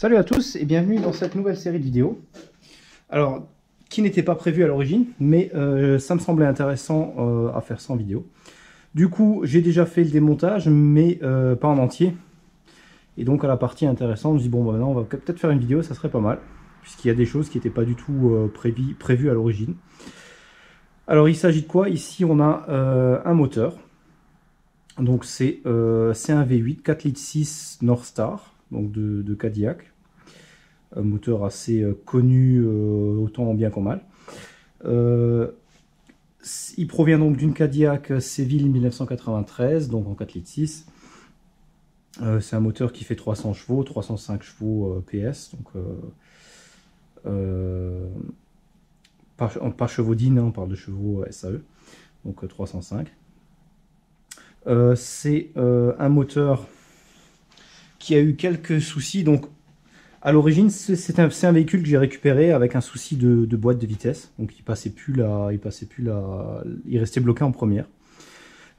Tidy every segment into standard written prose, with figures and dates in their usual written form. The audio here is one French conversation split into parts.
Salut à tous et bienvenue dans cette nouvelle série de vidéos. Alors, qui n'était pas prévu à l'origine, mais ça me semblait intéressant à faire ça en vidéo. Du coup, j'ai déjà fait le démontage, mais pas en entier. Et donc, à la partie intéressante, je me dis, bon, bah, maintenant, on va peut-être faire une vidéo, ça serait pas mal. Puisqu'il y a des choses qui n'étaient pas du tout prévues à l'origine. Alors, il s'agit de quoi? Ici, on a un moteur. Donc, c'est un V8 4,6 litres Northstar, donc de Cadillac. Un moteur assez connu, autant bien qu'en mal. Il provient donc d'une Cadillac Seville 1993, donc en 4,6 litres. C'est un moteur qui fait 300 chevaux, 305 chevaux PS, donc pas chevaux DIN, hein, on parle de chevaux SAE, donc 305. C'est un moteur qui a eu quelques soucis, donc à l'origine, c'est un véhicule que j'ai récupéré avec un souci de boîte de vitesse. Donc il restait bloqué en première.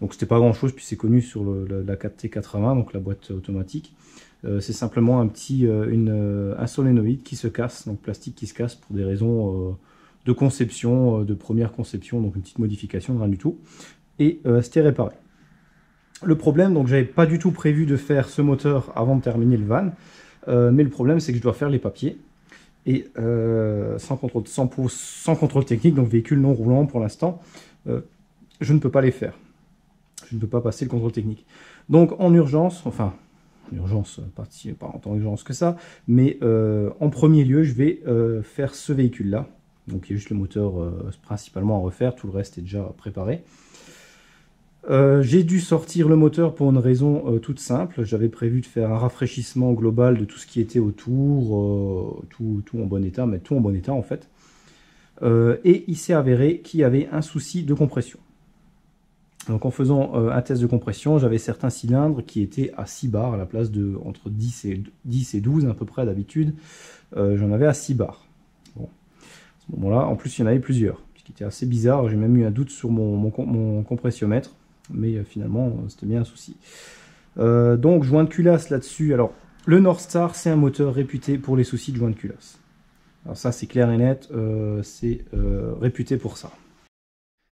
Donc c'était pas grand chose, puis c'est connu sur la 4T80, donc la boîte automatique. C'est simplement un solénoïde qui se casse, donc plastique qui se casse pour des raisons de conception, de première conception, donc une petite modification, rien du tout. Et c'était réparé. Le problème, donc j'avais pas du tout prévu de faire ce moteur avant de terminer le van. Mais le problème, c'est que je dois faire les papiers et sans contrôle technique, donc véhicule non roulant pour l'instant, je ne peux pas les faire. Je ne peux pas passer le contrôle technique. Donc en urgence, enfin, en urgence, pas en tant qu'urgence que ça, mais en premier lieu, je vais faire ce véhicule-là. Donc il y a juste le moteur principalement à refaire, tout le reste est déjà préparé. J'ai dû sortir le moteur pour une raison toute simple. J'avais prévu de faire un rafraîchissement global de tout ce qui était autour, tout en bon état, mais tout en bon état en fait. Et il s'est avéré qu'il y avait un souci de compression. Donc en faisant un test de compression, j'avais certains cylindres qui étaient à 6 bars à la place de entre 10 et 12 à peu près d'habitude. J'en avais à 6 bars. Bon. À ce moment-là, en plus il y en avait plusieurs, ce qui était assez bizarre. J'ai même eu un doute sur mon compressiomètre. Mais finalement, c'était bien un souci. Donc, joint de culasse là-dessus. Alors, le Northstar, c'est un moteur réputé pour les soucis de joint de culasse. Alors ça, c'est clair et net, c'est réputé pour ça.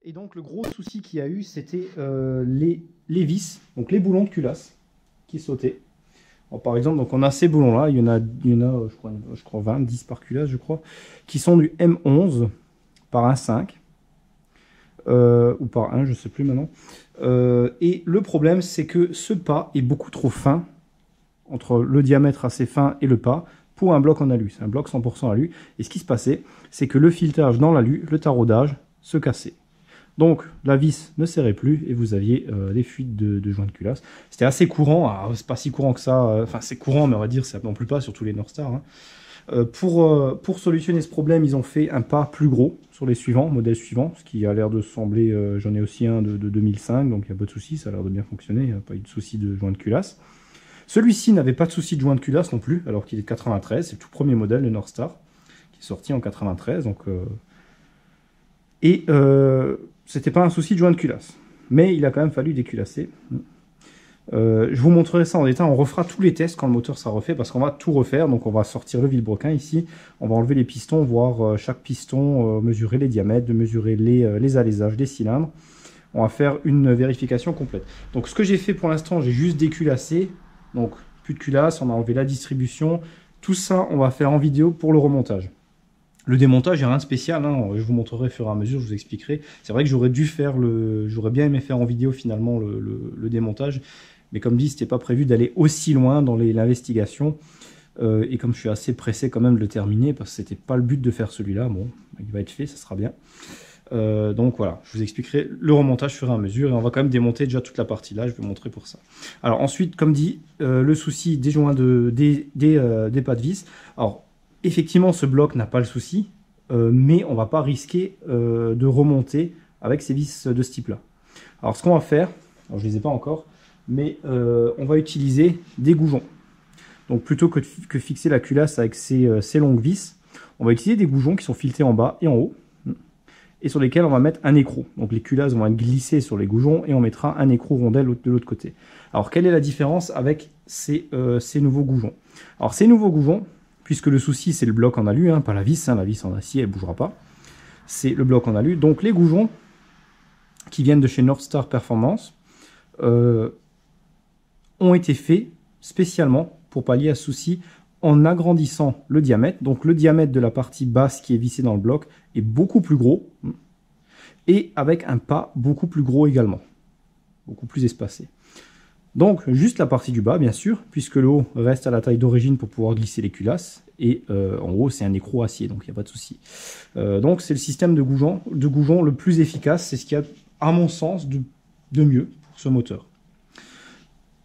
Et donc, le gros souci qu'il y a eu, c'était les vis, donc les boulons de culasse qui sautaient. Alors, par exemple, donc on a ces boulons-là, il y en a je crois 20, 10 par culasse, je crois, qui sont du M11 par 1,5. Ou par 1, je ne sais plus maintenant. Et le problème, c'est que ce pas est beaucoup trop fin, entre le diamètre assez fin et le pas, pour un bloc en alu. C'est un bloc 100% alu. Et ce qui se passait, c'est que le filetage dans l'alu, le taraudage, se cassait. Donc la vis ne serrait plus et vous aviez des fuites de joints de culasse. C'était assez courant, c'est pas si courant que ça, enfin c'est courant, mais on va dire ça non plus pas sur tous les Northstar. Hein. Pour solutionner ce problème, ils ont fait un pas plus gros sur les modèles suivants, ce qui a l'air de sembler, j'en ai aussi un de 2005, donc il n'y a pas de souci, ça a l'air de bien fonctionner, il n'y a pas eu de souci de joint de culasse. Celui-ci n'avait pas de souci de joint de culasse non plus, alors qu'il est de 93, c'est le tout premier modèle, le Northstar, qui est sorti en 93, donc, c'était pas un souci de joint de culasse, mais il a quand même fallu déculasser. Je vous montrerai ça en détail, on refera tous les tests quand le moteur sera refait parce qu'on va tout refaire. Donc on va sortir le vilebrequin ici, on va enlever les pistons, voir chaque piston, mesurer les diamètres, mesurer les alaisages des cylindres. On va faire une vérification complète. Donc ce que j'ai fait pour l'instant, j'ai juste déculassé, donc plus de culasse, on a enlevé la distribution. Tout ça, on va faire en vidéo pour le remontage. Le démontage, il n'y a rien de spécial, hein. Je vous montrerai au fur et à mesure, je vous expliquerai. C'est vrai que j'aurais bien aimé faire en vidéo finalement le démontage. Mais comme dit, c'était pas prévu d'aller aussi loin dans l'investigation. Et comme je suis assez pressé quand même de le terminer, parce que c'était pas le but de faire celui-là, bon, il va être fait, ça sera bien. Donc voilà, je vous expliquerai le remontage au fur et à mesure. Et on va quand même démonter déjà toute la partie là, je vais vous montrer pour ça. Alors ensuite, comme dit, le souci des joints des pas de vis. Alors, effectivement, ce bloc n'a pas le souci, mais on va pas risquer de remonter avec ces vis de ce type-là. Alors ce qu'on va faire, alors je les ai pas encore, mais on va utiliser des goujons. Donc plutôt que fixer la culasse avec ces longues vis, on va utiliser des goujons qui sont filetés en bas et en haut. et sur lesquels on va mettre un écrou. Donc les culasses vont être glissées sur les goujons et on mettra un écrou rondelle de l'autre côté. Alors quelle est la différence avec ces nouveaux goujons? Alors ces nouveaux goujons, puisque le souci c'est le bloc en alu, hein, pas la vis en acier elle ne bougera pas, c'est le bloc en alu. Donc les goujons qui viennent de chez North Star Performance ont été faits spécialement pour pallier à ce souci en agrandissant le diamètre. Donc le diamètre de la partie basse qui est vissée dans le bloc est beaucoup plus gros et avec un pas beaucoup plus gros également, beaucoup plus espacé. Donc juste la partie du bas bien sûr, puisque le haut reste à la taille d'origine pour pouvoir glisser les culasses, et en haut c'est un écrou acier, donc il n'y a pas de souci. Donc c'est le système de goujon le plus efficace, c'est ce qu'il y a à mon sens de mieux pour ce moteur.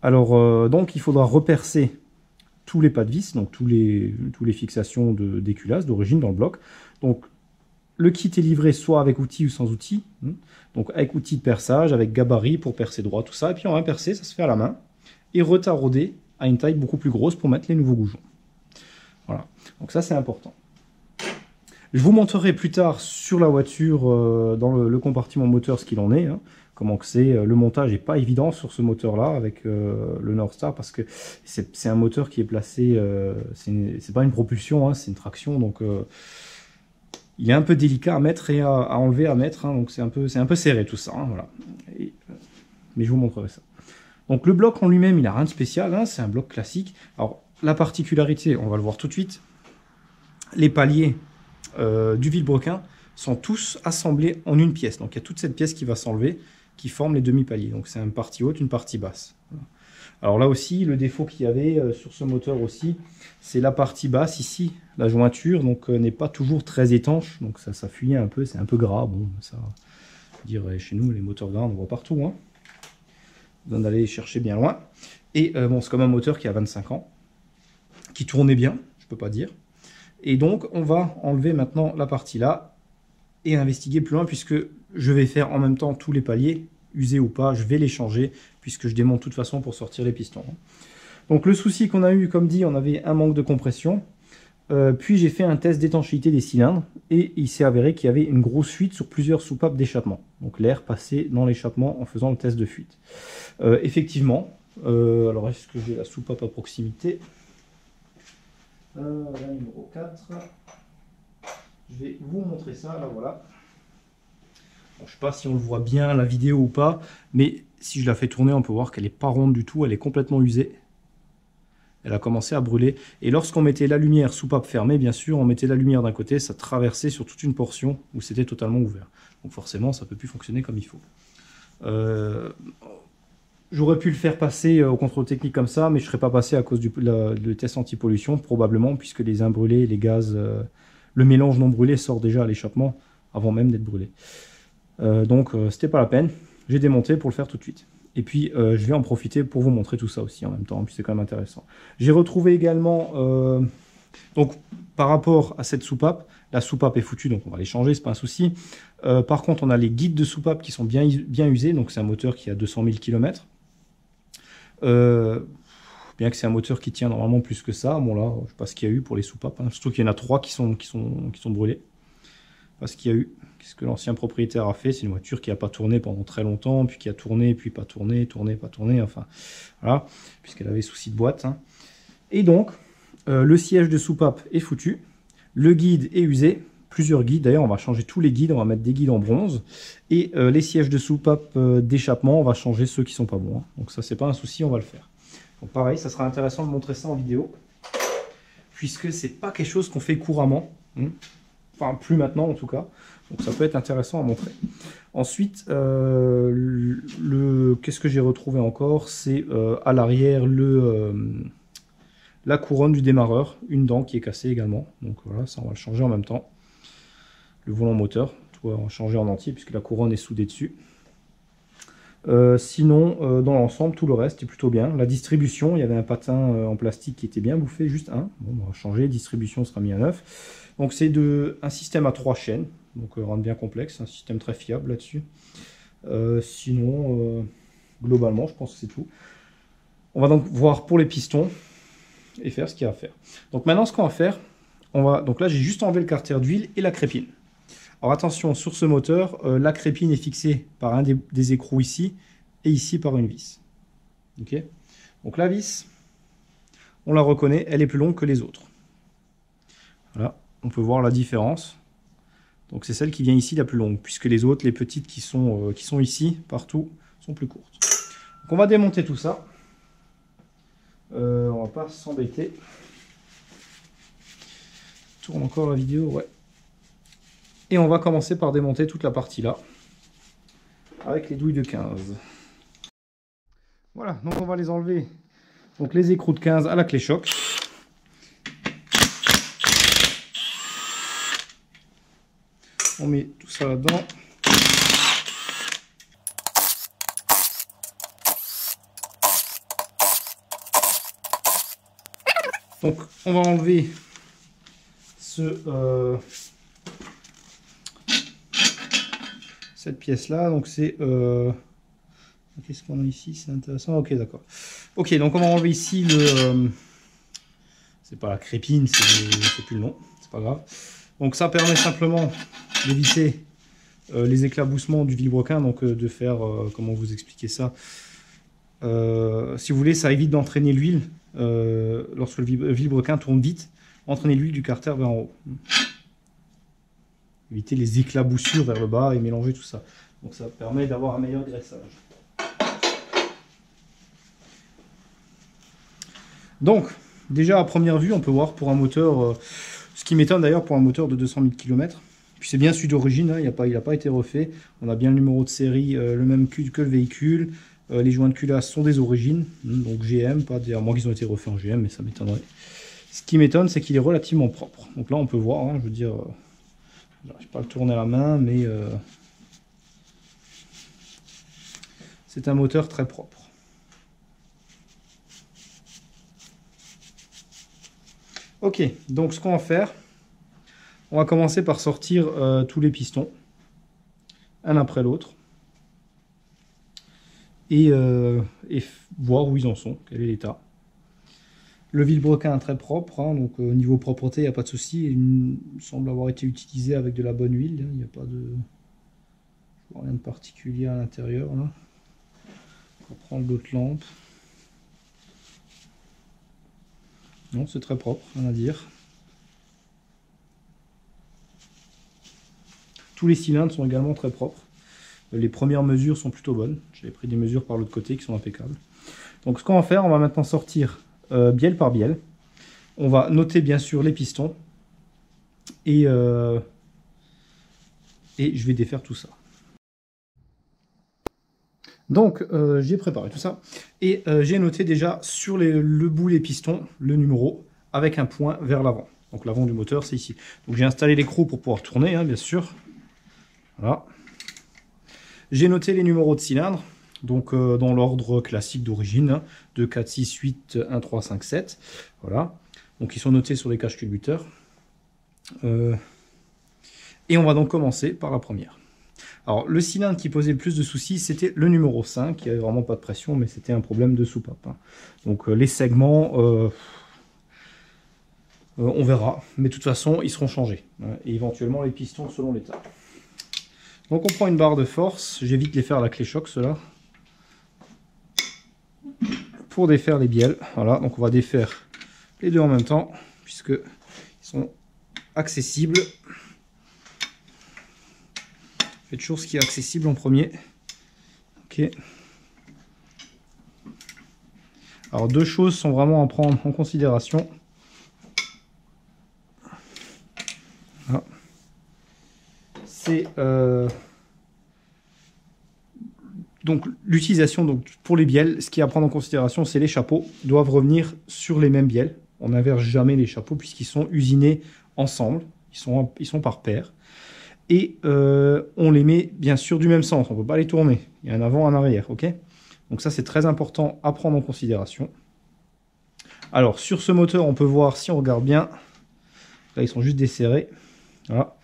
Alors donc il faudra repercer tous les pas de vis, donc tous les fixations des culasses d'origine dans le bloc. Donc le kit est livré soit avec outil ou sans outil. Donc avec outil de perçage, avec gabarit pour percer droit, tout ça. Et puis on va percer, ça se fait à la main. Et retarauder à une taille beaucoup plus grosse pour mettre les nouveaux goujons. Voilà, donc ça c'est important. Je vous montrerai plus tard sur la voiture, dans le compartiment moteur, ce qu'il en est. Hein. Comment que c'est. Le montage n'est pas évident sur ce moteur-là avec le North Star parce que c'est un moteur qui est placé, c'est pas une propulsion, hein, c'est une traction, donc il est un peu délicat à mettre et à enlever, à mettre, hein, donc c'est un peu serré tout ça, hein, voilà. Mais je vous montrerai ça. Donc le bloc en lui-même, il n'a rien de spécial, hein, c'est un bloc classique. Alors la particularité, on va le voir tout de suite, les paliers du vilebrequin sont tous assemblés en une pièce. Donc il y a toute cette pièce qui va s'enlever, qui forme les demi-paliers. Donc c'est une partie haute, une partie basse. Voilà. Alors là aussi, le défaut qu'il y avait sur ce moteur aussi, c'est la partie basse ici, la jointure, donc n'est pas toujours très étanche, donc ça fuit un peu, c'est un peu gras. Bon, ça, je dirais, chez nous, les moteurs gras, on voit partout. Hein. Besoin d'aller chercher bien loin. Et bon, c'est comme un moteur qui a 25 ans, qui tournait bien, je peux pas dire. Et donc, on va enlever maintenant la partie là et investiguer plus loin, puisque je vais faire en même temps tous les paliers, usés ou pas, je vais les changer, puisque je démonte de toute façon pour sortir les pistons. Donc le souci qu'on a eu, comme dit, on avait un manque de compression, puis j'ai fait un test d'étanchéité des cylindres, et il s'est avéré qu'il y avait une grosse fuite sur plusieurs soupapes d'échappement. Donc l'air passait dans l'échappement en faisant le test de fuite. Effectivement, alors est-ce que j'ai la soupape à proximité? La numéro 4. Je vais vous montrer ça, là voilà. Bon, je ne sais pas si on le voit bien la vidéo ou pas, mais si je la fais tourner, on peut voir qu'elle n'est pas ronde du tout, elle est complètement usée. Elle a commencé à brûler. Et lorsqu'on mettait la lumière, soupape fermée, bien sûr, on mettait la lumière d'un côté, ça traversait sur toute une portion où c'était totalement ouvert. Donc forcément, ça ne peut plus fonctionner comme il faut. J'aurais pu le faire passer au contrôle technique comme ça, mais je ne serais pas passé à cause du test anti-pollution, probablement, puisque les imbrûlés, les gaz, le mélange non brûlé sort déjà à l'échappement avant même d'être brûlé. Donc c'était pas la peine, j'ai démonté pour le faire tout de suite. Et puis je vais en profiter pour vous montrer tout ça aussi en même temps, puis c'est quand même intéressant. J'ai retrouvé également, donc par rapport à cette soupape, la soupape est foutue, donc on va les changer, c'est pas un souci. Par contre, on a les guides de soupape qui sont bien usés, donc c'est un moteur qui a 200 000 km. Bien que c'est un moteur qui tient normalement plus que ça, bon là, je sais pas ce qu'il y a eu pour les soupapes, hein. Surtout qu'il y en a 3 qui sont brûlés. Pas ce qu'il y a eu, qu'est-ce que l'ancien propriétaire a fait, c'est une voiture qui n'a pas tourné pendant très longtemps, puis qui a tourné, puis pas tourné, pas tourné, enfin, voilà, puisqu'elle avait souci de boîte. Hein. Et donc, le siège de soupape est foutu, le guide est usé, plusieurs guides, d'ailleurs on va changer tous les guides, on va mettre des guides en bronze, et les sièges de soupape d'échappement, on va changer ceux qui sont pas bons. Hein. Donc ça, c'est pas un souci, on va le faire. Donc pareil, ça sera intéressant de montrer ça en vidéo, puisque c'est pas quelque chose qu'on fait couramment. Hein. Enfin, plus maintenant en tout cas. Donc ça peut être intéressant à montrer. Ensuite, qu'est-ce que j'ai retrouvé encore? C'est à l'arrière la couronne du démarreur, une dent qui est cassée également. Donc voilà, ça on va le changer en même temps. Le volant moteur, on va changer en entier puisque la couronne est soudée dessus. Sinon, dans l'ensemble, tout le reste est plutôt bien. La distribution, il y avait un patin en plastique qui était bien bouffé, juste un. Bon, on va changer, distribution sera mis à neuf. Donc c'est un système à 3 chaînes, donc rentre bien complexe, un système très fiable là-dessus. Sinon, globalement, je pense que c'est tout. On va donc voir pour les pistons et faire ce qu'il y a à faire. Donc maintenant, ce qu'on va faire, donc là j'ai juste enlevé le carter d'huile et la crépine. Alors attention, sur ce moteur, la crépine est fixée par un des écrous ici, et ici par une vis. Okay, donc la vis, on la reconnaît, elle est plus longue que les autres. Voilà, on peut voir la différence. Donc c'est celle qui vient ici la plus longue, puisque les autres, les petites qui sont ici, partout, sont plus courtes. Donc on va démonter tout ça. On va pas s'embêter. Tourne encore la vidéo, ouais. Et on va commencer par démonter toute la partie là, avec les douilles de 15. Voilà, donc on va les enlever. Donc les écrous de 15 à la clé choc. On met tout ça là-dedans. Donc on va enlever cette pièce là. Donc c'est qu'est-ce qu'on a ici? C'est intéressant. Ok, d'accord. Ok, donc on va enlever ici le c'est pas la crépine, c'est plus le nom, c'est pas grave. Donc ça permet simplement d'éviter les éclaboussements du vilebrequin, donc de faire, comment vous expliquer ça, si vous voulez, ça évite d'entraîner l'huile, lorsque le vilebrequin tourne vite, entraîner l'huile du carter vers en haut. Éviter les éclaboussures vers le bas et mélanger tout ça. Donc ça permet d'avoir un meilleur graissage. Donc, déjà à première vue, on peut voir pour un moteur, ce qui m'étonne d'ailleurs pour un moteur de 200 000 km, puis c'est bien celui d'origine, hein, il n'a pas été refait. On a bien le numéro de série, le même que le véhicule. Les joints de culasse sont des origines, donc GM, pas à moins qu'ils ont été refaits en GM, mais ça m'étonnerait. Ce qui m'étonne, c'est qu'il est relativement propre. Donc là, on peut voir, hein, je veux dire, j'arrive pas à le tourner à la main, mais c'est un moteur très propre. Ok, donc ce qu'on va faire, on va commencer par sortir tous les pistons, un après l'autre, et voir où ils en sont, quel est l'état. Le vilebrequin est très propre, hein, donc au niveau propreté, il n'y a pas de souci. Il semble avoir été utilisé avec de la bonne huile, il n'y a pas de rien de particulier à l'intérieur. On va prendre l'autre lampe. Non, c'est très propre, rien à dire. Tous les cylindres sont également très propres. Les premières mesures sont plutôt bonnes. J'avais pris des mesures par l'autre côté qui sont impeccables. Donc ce qu'on va faire, on va maintenant sortir bielle par bielle. On va noter bien sûr les pistons. Et je vais défaire tout ça. Donc j'ai préparé tout ça. Et j'ai noté déjà sur le bout des pistons, le numéro, avec un point vers l'avant. Donc l'avant du moteur, c'est ici. Donc j'ai installé l'écrou pour pouvoir tourner, hein, bien sûr. Voilà. J'ai noté les numéros de cylindres, donc dans l'ordre classique d'origine, hein, 2, 4, 6, 8, 1, 3, 5, 7. Voilà. Donc ils sont notés sur les caches culbuteurs. Et on va donc commencer par la première. Alors le cylindre qui posait le plus de soucis, c'était le numéro 5. Il n'y avait vraiment pas de pression, mais c'était un problème de soupape. Hein. Donc les segments, on verra. Mais de toute façon, ils seront changés. Hein, et éventuellement les pistons selon l'état. Donc on prend une barre de force, j'évite de les faire à la clé choc, ceux-là, pour défaire les bielles. Voilà, donc on va défaire les deux en même temps, puisqu'ils sont accessibles. Faites toujours ce qui est accessible en premier. Ok. Alors deux choses sont vraiment à prendre en considération. Voilà. C'est donc l'utilisation pour les bielles, ce qui est à prendre en considération, c'est les chapeaux doivent revenir sur les mêmes bielles. On n'inverse jamais les chapeaux puisqu'ils sont usinés ensemble, ils sont par paire. Et on les met bien sûr du même sens, on ne peut pas les tourner. Il y a un avant, un arrière, ok? Donc ça c'est très important à prendre en considération. Alors sur ce moteur, on peut voir, si on regarde bien, là ils sont juste desserrés, voilà.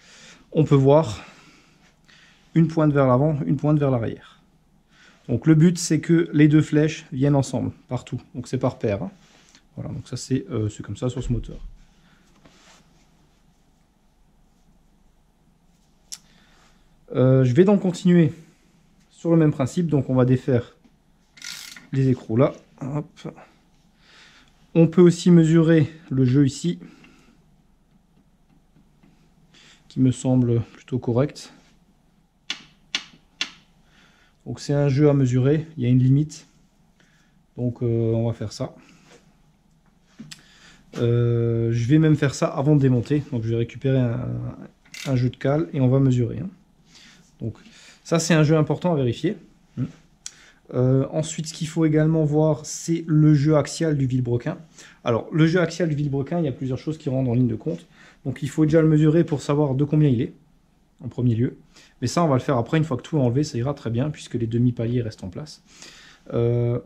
On peut voir une pointe vers l'avant, une pointe vers l'arrière. Donc le but c'est que les deux flèches viennent ensemble, partout. Donc c'est par paire. Hein. Voilà, donc ça c'est comme ça sur ce moteur. Je vais donc continuer sur le même principe. Donc on va défaire les écrous là. Hop. On peut aussi mesurer le jeu ici, qui me semble plutôt correct. Donc c'est un jeu à mesurer, il y a une limite. Donc on va faire ça. Je vais même faire ça avant de démonter. Donc je vais récupérer un jeu de cale et on va mesurer. Donc ça c'est un jeu important à vérifier. Ensuite, ce qu'il faut également voir, c'est le jeu axial du vilebrequin. Alors, le jeu axial du vilebrequin, il y a plusieurs choses qui rentrent en ligne de compte. Donc, il faut déjà le mesurer pour savoir de combien il est, en premier lieu. Mais ça, on va le faire après, une fois que tout est enlevé, ça ira très bien, puisque les demi-paliers restent en place. Ce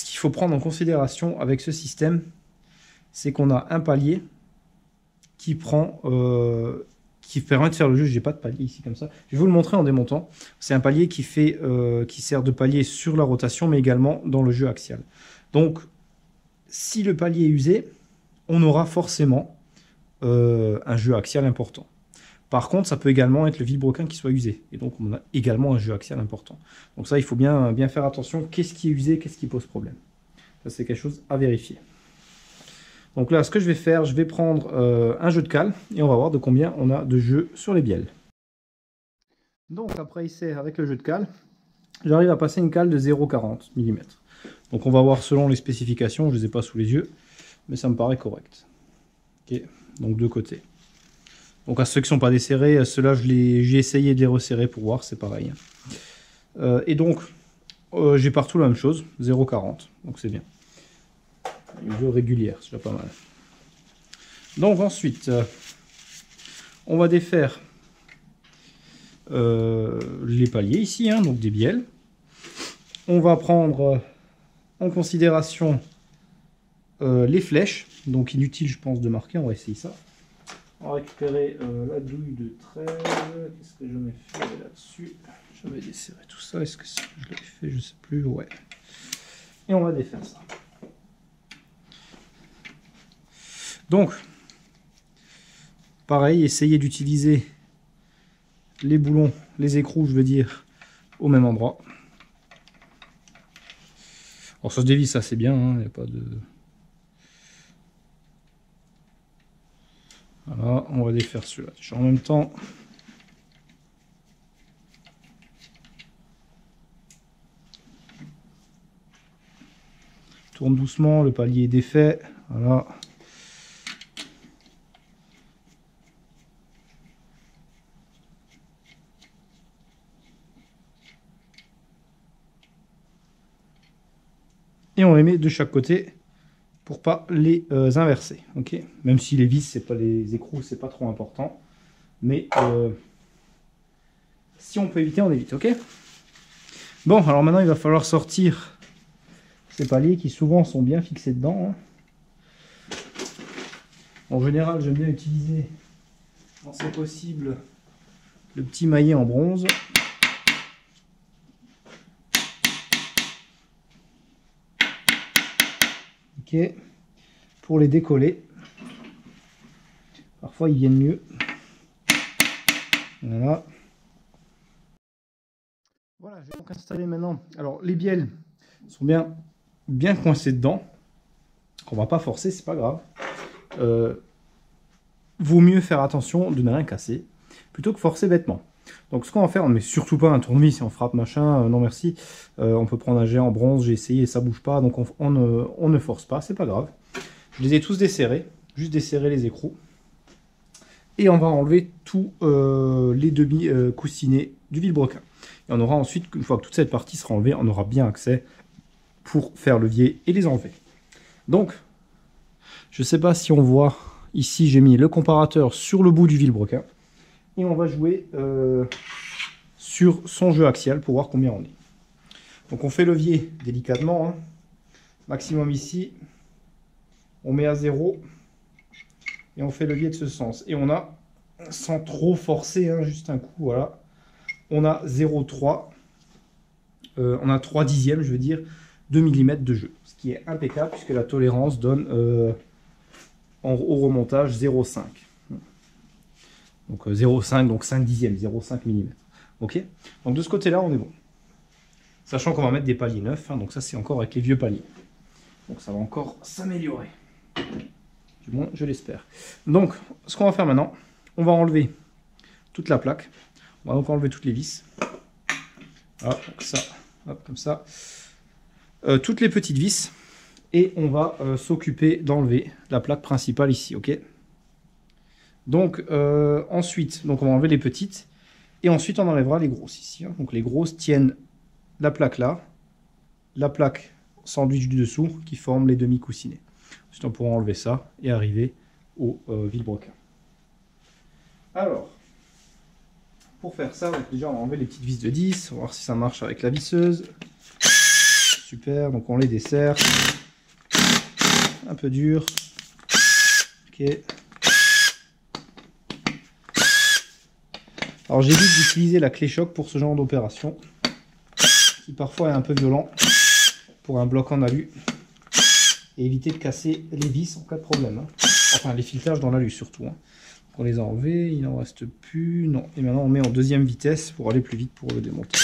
qu'il faut prendre en considération avec ce système, c'est qu'on a un palier qui prend... qui permet de faire le jeu. J'ai pas de palier ici comme ça. Je vais vous le montrer en démontant. C'est un palier qui sert de palier sur la rotation, mais également dans le jeu axial. Donc, si le palier est usé, on aura forcément un jeu axial important. Par contre, ça peut également être le vilebrequin qui soit usé. Et donc, on a également un jeu axial important. Donc ça, il faut bien faire attention. Qu'est-ce qui est usé, qu'est-ce qui pose problème? Ça, c'est quelque chose à vérifier. Donc là, ce que je vais faire, je vais prendre un jeu de cale et on va voir de combien on a de jeux sur les bielles. Donc après essai avec le jeu de cale, j'arrive à passer une cale de 0,40 mm. Donc on va voir selon les spécifications, je ne les ai pas sous les yeux, mais ça me paraît correct. Ok, donc deux côtés. Donc à ceux qui ne sont pas desserrés, ceux-là j'ai essayé de les resserrer pour voir, c'est pareil. Et donc j'ai partout la même chose, 0,40, donc c'est bien. Une jeu régulière, c'est déjà pas mal. Donc ensuite, on va défaire les paliers ici, donc des bielles. On va prendre en considération les flèches, donc inutile je pense de marquer, on va essayer ça. On va récupérer la douille de 13, qu'est-ce que j'en ai fait là-dessus? J'avais desserré tout ça, est-ce que je l'avais fait, je sais plus, ouais. Et on va défaire ça. Donc, pareil, essayez d'utiliser les boulons, les écrous, je veux dire, au même endroit. Alors ça se dévisse assez bien, il n'y a pas de... Voilà, on va défaire celui-là. En même temps, tourne doucement, le palier est défait, voilà. Et on les met de chaque côté pour pas les inverser, ok. Même si les vis, c'est pas les écrous, c'est pas trop important, mais si on peut éviter, on évite, ok. Bon, alors maintenant il va falloir sortir ces paliers qui souvent sont bien fixés dedans. En général, j'aime bien utiliser, quand c'est possible, le petit maillet en bronze. Pour les décoller. Parfois ils viennent mieux. Voilà. Voilà, je vais donc installer maintenant. Alors les bielles sont bien coincées dedans. On va pas forcer, c'est pas grave. Vaut mieux faire attention de ne rien casser plutôt que forcer bêtement. Donc ce qu'on va faire, on ne met surtout pas un tournevis et on frappe machin, non merci. On peut prendre un jet en bronze, j'ai essayé et ça bouge pas, donc on ne force pas, c'est pas grave. Je les ai tous desserrés, juste desserrer les écrous. Et on va enlever tous les demi-coussinets du vilebrequin. Et on aura ensuite, une fois que toute cette partie sera enlevée, on aura bien accès pour faire levier et les enlever. Donc, je ne sais pas si on voit, ici j'ai mis le comparateur sur le bout du vilebrequin. Et on va jouer sur son jeu axial pour voir combien on est. Donc on fait levier délicatement, maximum ici. On met à 0 et on fait levier de ce sens. Et on a, sans trop forcer, juste un coup, voilà. On a 0,3, on a 3 dixièmes, je veux dire, 2 mm de jeu. Ce qui est impeccable puisque la tolérance donne au remontage 0,5. Donc 0,5, donc 5 dixièmes, 0,5 mm. Ok. Donc de ce côté-là, on est bon. Sachant qu'on va mettre des paliers neufs, hein, donc ça c'est encore avec les vieux paliers. Donc ça va encore s'améliorer. Du moins, je l'espère. Donc, ce qu'on va faire maintenant, on va enlever toute la plaque. On va donc enlever toutes les vis. Hop, ça, hop, comme ça. Toutes les petites vis. Et on va s'occuper d'enlever la plaque principale ici, ok? Donc, ensuite, donc on va enlever les petites. Et ensuite, on enlèvera les grosses ici. Hein. Donc, les grosses tiennent la plaque là. La plaque sandwich du dessous qui forme les demi-coussinets. Ensuite, on pourra enlever ça et arriver au vilebrequin. Alors, pour faire ça, donc déjà, on va enlever les petites vis de 10. On va voir si ça marche avec la visseuse. Super, donc on les dessert. Un peu dur. Ok. Alors j'évite d'utiliser la clé choc pour ce genre d'opération, qui parfois est un peu violent pour un bloc en alu, et éviter de casser les vis en cas de problème. Hein. Enfin les filetages dans l'alu surtout. Hein. On les a enlevés, il n'en reste plus. Non. Et maintenant on met en deuxième vitesse pour aller plus vite pour le démonter.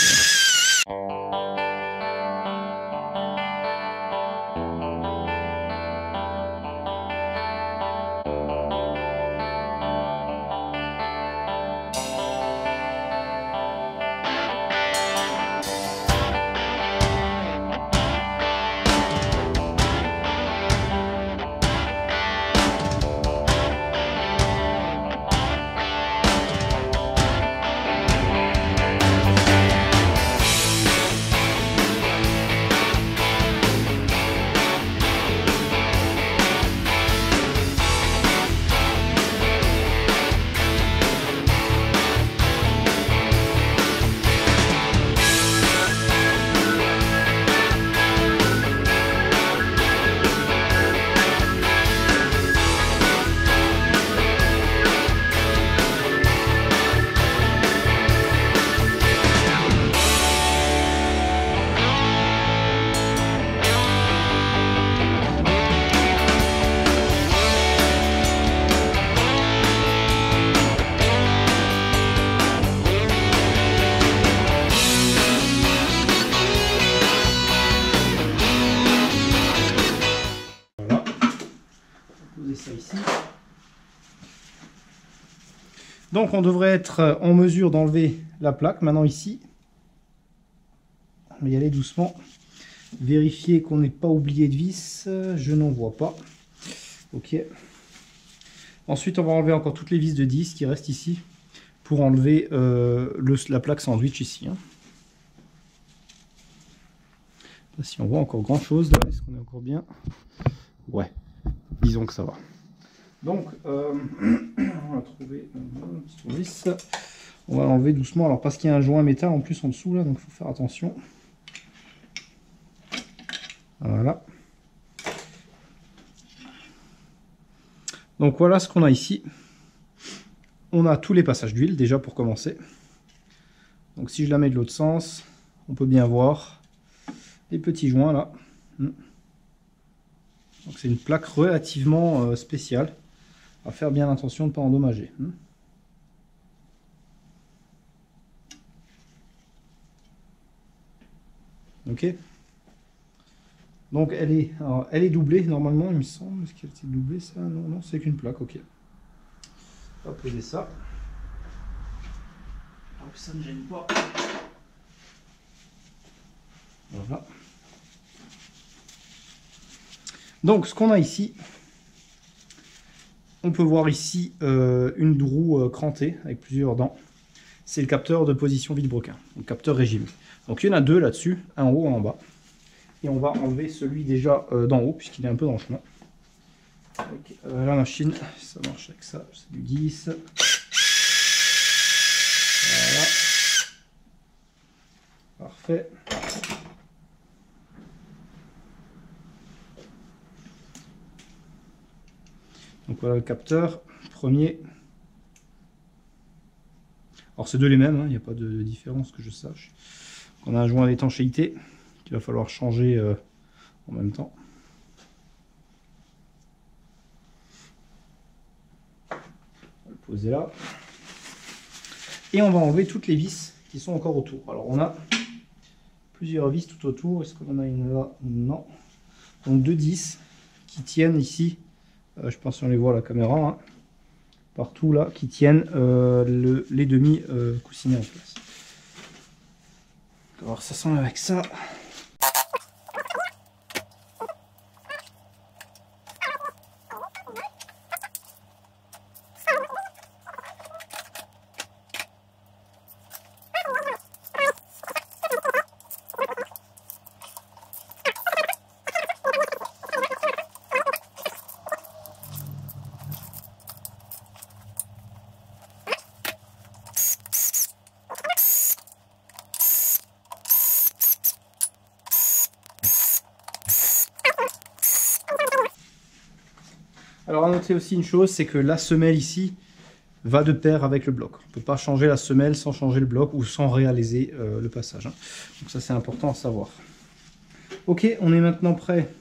Ça ici. Donc on devrait être en mesure d'enlever la plaque maintenant ici. On va y aller doucement. Vérifier qu'on n'ait pas oublié de vis. Je n'en vois pas. Ok. Ensuite on va enlever encore toutes les vis de 10 qui restent ici pour enlever la plaque sandwich ici. Hein. Là, si on voit encore grand chose, est-ce qu'on est encore bien? Ouais. Disons que ça va. Donc, on va trouver un petit tournevis. On va l'enlever doucement. Alors, parce qu'il y a un joint métal en plus en dessous, là, donc il faut faire attention. Voilà. Donc, voilà ce qu'on a ici. On a tous les passages d'huile, déjà, pour commencer. Donc, si je la mets de l'autre sens, on peut bien voir les petits joints, là. Donc c'est une plaque relativement spéciale. À faire bien attention de ne pas endommager. Ok. Donc elle est doublée normalement, il me semble. Est-ce qu'elle était doublée ça? Non, non, c'est qu'une plaque. Ok. On va poser ça. Alors que ça ne gêne pas. Voilà. Donc ce qu'on a ici, on peut voir ici une roue crantée avec plusieurs dents. C'est le capteur de position vilebrequin, le capteur régime. Donc il y en a deux là-dessus, un en haut et un en bas. Et on va enlever celui déjà d'en haut puisqu'il est un peu dans le chemin. Avec la machine, ça marche avec ça, c'est du 10. Voilà. Parfait. Donc voilà le capteur, premier. Alors c'est deux les mêmes, il n'y a pas de différence que je sache. On a un joint d'étanchéité qu'il va falloir changer en même temps. On va le poser là. Et on va enlever toutes les vis qui sont encore autour. Alors on a plusieurs vis tout autour. Est-ce qu'on en a une là? Non. Donc 2-10 qui tiennent ici. Je pense qu'on les voit à la caméra. Hein, partout là, qui tiennent les demi coussinets en place. Alors ça s'enlève avec ça. Alors à noter aussi une chose, c'est que la semelle ici va de pair avec le bloc. On ne peut pas changer la semelle sans changer le bloc ou sans réaliser le passage. Hein. Donc ça c'est important à savoir. Ok, on est maintenant prêt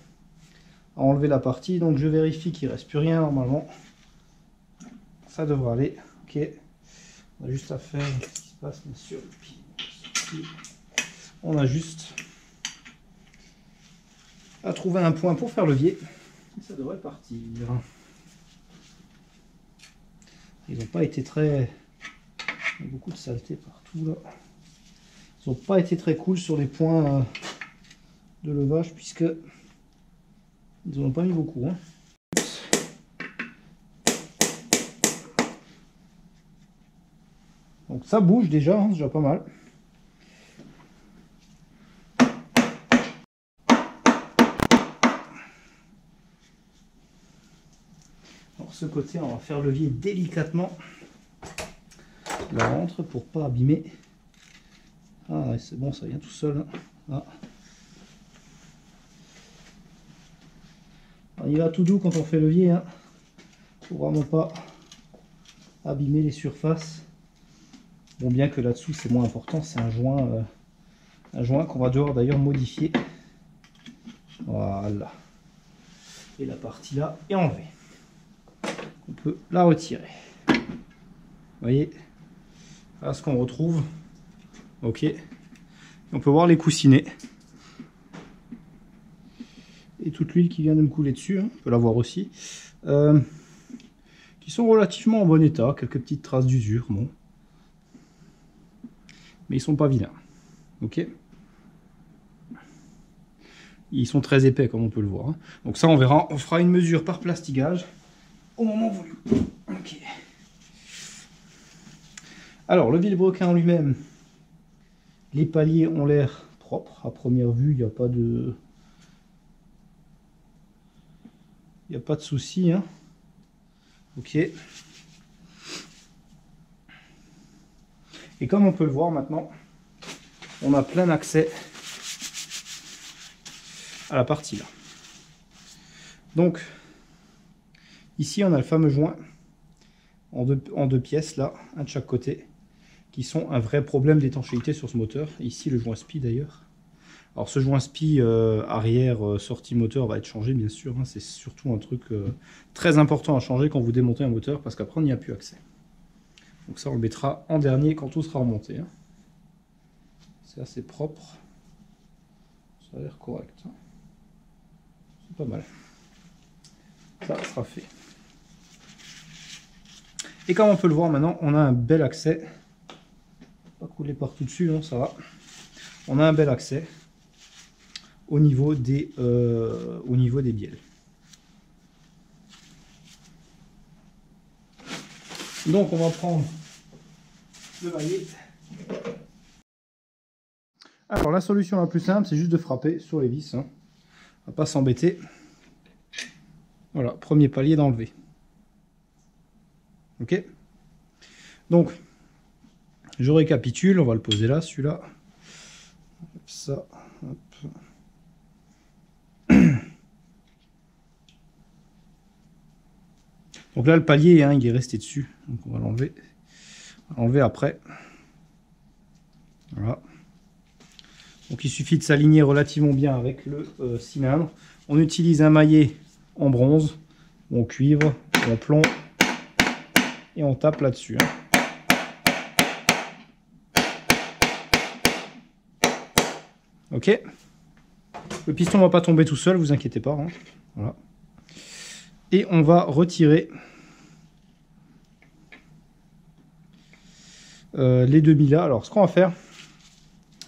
à enlever la partie. Donc je vérifie qu'il ne reste plus rien normalement. Ça devrait aller. Ok, on a juste à faire ce qui se passe bien sûr. On a juste à trouver un point pour faire levier. Et ça devrait partir. Ils n'ont pas été très... Il y a beaucoup de saleté partout là. Ils n'ont pas été très cool sur les points de levage puisque ils n'en ont pas mis beaucoup. Hein. Donc ça bouge déjà, hein, c'est déjà pas mal. Alors ce côté, on va faire levier délicatement la rentre pour pas abîmer. Ah ouais, c'est bon, ça vient tout seul. Ah. Il va tout doux quand on fait levier, hein. Faut vraiment pas abîmer les surfaces. Bon, bien que là-dessous c'est moins important, c'est un joint qu'on va devoir d'ailleurs modifier. Voilà. Et la partie là est enlevée. On peut la retirer. Vous voyez, voilà ce qu'on retrouve. Ok. Et on peut voir les coussinets. Et toute l'huile qui vient de me couler dessus, hein, on peut la voir aussi. Qui sont relativement en bon état. Quelques petites traces d'usure, bon. Mais ils sont pas vilains. Ok. Ils sont très épais comme on peut le voir. Hein. Donc ça on verra, on fera une mesure par plastigage au moment voulu. Ok. Alors le vilebrequin en lui-même, les paliers ont l'air propres. À première vue, il n'y a pas de... Il n'y a pas de souci. Hein. Ok. Et comme on peut le voir maintenant, on a plein accès à la partie là. Donc, ici on a le fameux joint en deux pièces là, un de chaque côté, qui sont un vrai problème d'étanchéité sur ce moteur. Ici le joint SPI d'ailleurs. Alors ce joint SPI arrière sortie moteur va être changé bien sûr, hein. C'est surtout un truc très important à changer quand vous démontez un moteur parce qu'après on n'y a plus accès. Donc ça on le mettra en dernier quand tout sera remonté. Hein. C'est assez propre. Ça a l'air correct. Hein. C'est pas mal. Ça sera fait. Et comme on peut le voir maintenant, on a un bel accès. Pas couler partout dessus, hein, ça va. On a un bel accès au niveau des bielles. Donc on va prendre le maillet. Alors la solution la plus simple, c'est juste de frapper sur les vis. Hein. On va pas s'embêter. Voilà, premier palier d'enlever. Ok. Donc, je récapitule. On va le poser là, celui-là. Ça. Hop. Donc là, le palier, hein, il est resté dessus. Donc on va l'enlever. On va l'enlever après. Voilà. Donc il suffit de s'aligner relativement bien avec le cylindre. On utilise un maillet en bronze, ou en cuivre, ou en plomb, et on tape là-dessus. Hein. Ok. Le piston ne va pas tomber tout seul, vous inquiétez pas. Hein. Voilà. Et on va retirer les demi là. Alors ce qu'on va faire,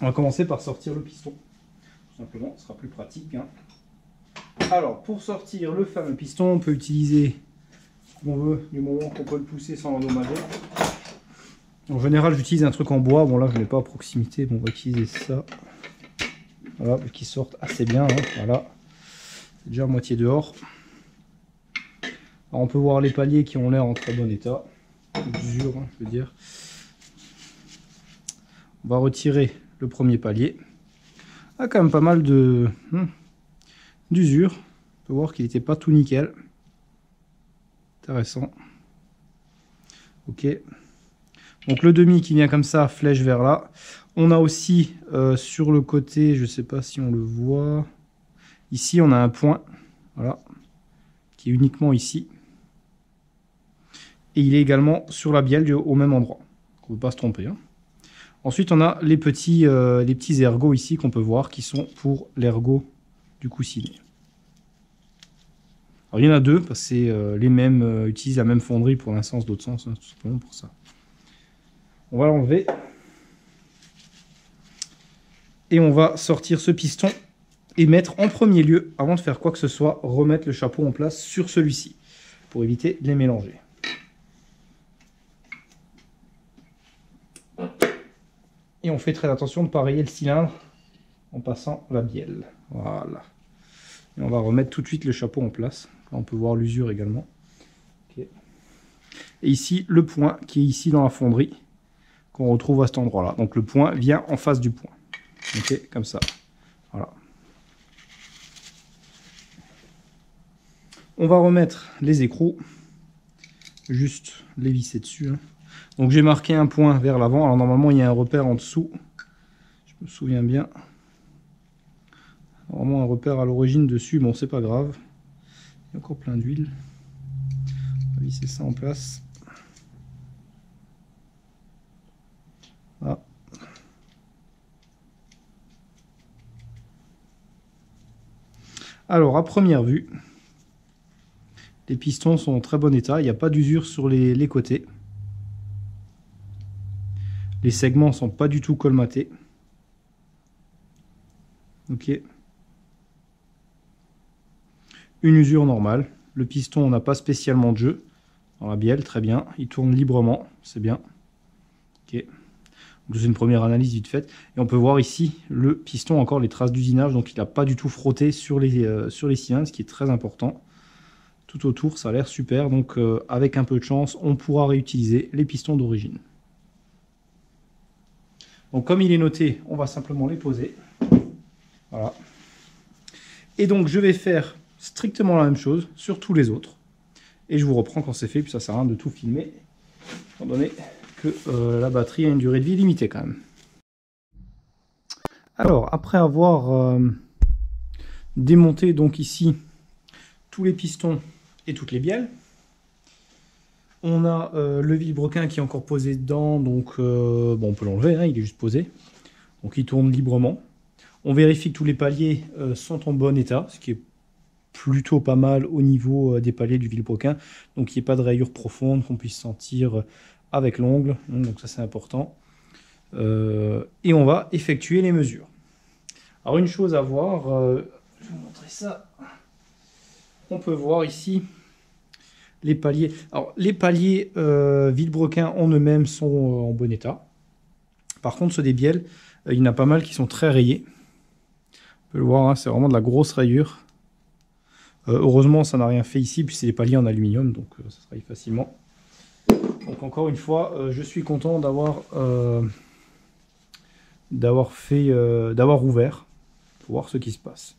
on va commencer par sortir le piston. Tout simplement, ce sera plus pratique. Hein. Alors pour sortir le fameux piston, on peut utiliser comme on veut, du moment qu'on peut le pousser sans l'endommager. En général, j'utilise un truc en bois. Bon là, je ne l'ai pas à proximité, bon, on va utiliser ça. Voilà, qui sortent assez bien. Hein. Voilà, c'est déjà à moitié dehors. Alors, on peut voir les paliers qui ont l'air en très bon état d'usure, hein, je veux dire. On va retirer le premier palier. Ah, quand même pas mal de d'usure. On peut voir qu'il n'était pas tout nickel. Intéressant. Ok. Donc le demi qui vient comme ça, flèche vers là. On a aussi sur le côté, je ne sais pas si on le voit. Ici, on a un point. Voilà. Qui est uniquement ici. Et il est également sur la bielle au même endroit. On ne peut pas se tromper. Hein. Ensuite, on a les petits ergots ici qu'on peut voir qui sont pour l'ergot du coussinet. Alors, il y en a deux parce que c'est les mêmes, utilisent la même fonderie pour l'un sens, l'autre sens, hein, tout simplement pour ça. On va l'enlever. Et on va sortir ce piston et mettre en premier lieu, avant de faire quoi que ce soit, remettre le chapeau en place sur celui-ci pour éviter de les mélanger. Et on fait très attention de ne pas rayer le cylindre en passant la bielle. Voilà. Et on va remettre tout de suite le chapeau en place. Là, on peut voir l'usure également. Okay. Et ici, le point qui est ici dans la fonderie, qu'on retrouve à cet endroit-là. Donc le point vient en face du point. Ok, comme ça. Voilà. On va remettre les écrous. Juste les visser dessus. Hein. Donc j'ai marqué un point vers l'avant. Alors normalement il y a un repère en dessous. Je me souviens bien. Normalement un repère à l'origine dessus. Bon c'est pas grave. Il y a encore plein d'huile. On va visser ça en place. Voilà. Alors à première vue, les pistons sont en très bon état. Il n'y a pas d'usure sur les côtés. Les segments ne sont pas du tout colmatés. Ok. Une usure normale. Le piston, on n'a pas spécialement de jeu. Dans la bielle, très bien. Il tourne librement, c'est bien. Ok. C'est une première analyse vite faite. Et on peut voir ici le piston, encore les traces d'usinage. Donc il n'a pas du tout frotté sur les cylindres, ce qui est très important. Tout autour, ça a l'air super. Donc avec un peu de chance, on pourra réutiliser les pistons d'origine. Donc comme il est noté, on va simplement les poser. Voilà. Et donc je vais faire strictement la même chose sur tous les autres. Et je vous reprends quand c'est fait, puis ça sert à rien de tout filmer, étant donné que la batterie a une durée de vie limitée quand même. Alors, après avoir démonté donc ici tous les pistons et toutes les bielles, on a le vilebrequin qui est encore posé dedans, donc bon, on peut l'enlever, hein, il est juste posé. Donc il tourne librement. On vérifie que tous les paliers sont en bon état, ce qui est plutôt pas mal au niveau des paliers du vilebrequin. Donc il n'y ait pas de rayures profondes qu'on puisse sentir avec l'ongle, donc ça c'est important. Et on va effectuer les mesures. Alors une chose à voir, je vais vous montrer ça. On peut voir ici les paliers. Alors les paliers vilebrequin en eux-mêmes sont en bon état. Par contre ceux des bielles, il y en a pas mal qui sont très rayés. On peut le voir, hein, c'est vraiment de la grosse rayure. Heureusement ça n'a rien fait ici, puis c'est des paliers en aluminium, donc ça se raye facilement. Donc encore une fois, je suis content d'avoir ouvert pour voir ce qui se passe.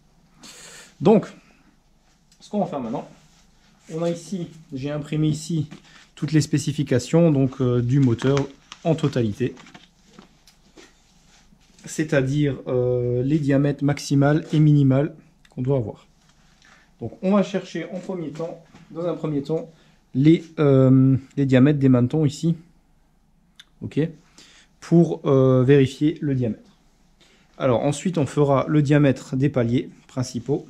Donc, ce qu'on va faire maintenant, on a ici, j'ai imprimé ici toutes les spécifications donc du moteur en totalité, c'est-à-dire les diamètres maximal et minimal qu'on doit avoir. Donc on va chercher dans un premier temps les diamètres des mantons ici, ok, pour vérifier le diamètre. Alors ensuite, on fera le diamètre des paliers principaux,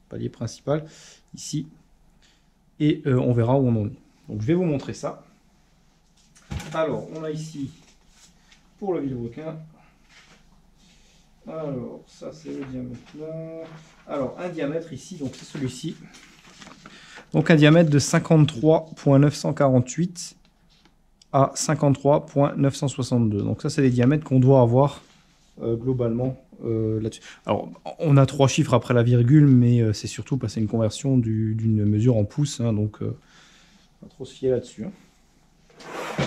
palier principal, ici, et on verra où on en est. Donc je vais vous montrer ça. Alors, on a ici, pour le vilebrequin, alors ça c'est le diamètre là. Alors un diamètre ici, donc c'est celui-ci. Donc un diamètre de 53,948 à 53,962. Donc ça c'est les diamètres qu'on doit avoir globalement là-dessus. Alors on a 3 chiffres après la virgule, mais c'est surtout parce que c'est une conversion d'une mesure en pouces, hein, donc pas trop se fier là-dessus. Hein.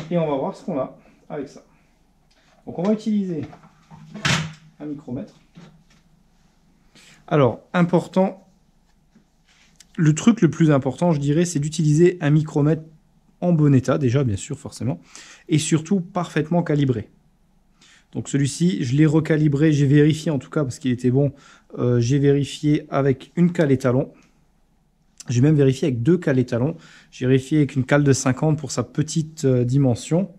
Et on va voir ce qu'on a avec ça. Donc on va utiliser un micromètre. Alors, important, le truc le plus important, je dirais, c'est d'utiliser un micromètre en bon état, déjà, bien sûr, forcément, et surtout parfaitement calibré. Donc celui-ci, je l'ai recalibré, j'ai vérifié en tout cas, parce qu'il était bon, j'ai vérifié avec une cale étalon. J'ai même vérifié avec 2 cales étalons. J'ai vérifié avec une cale de 50 pour sa petite dimension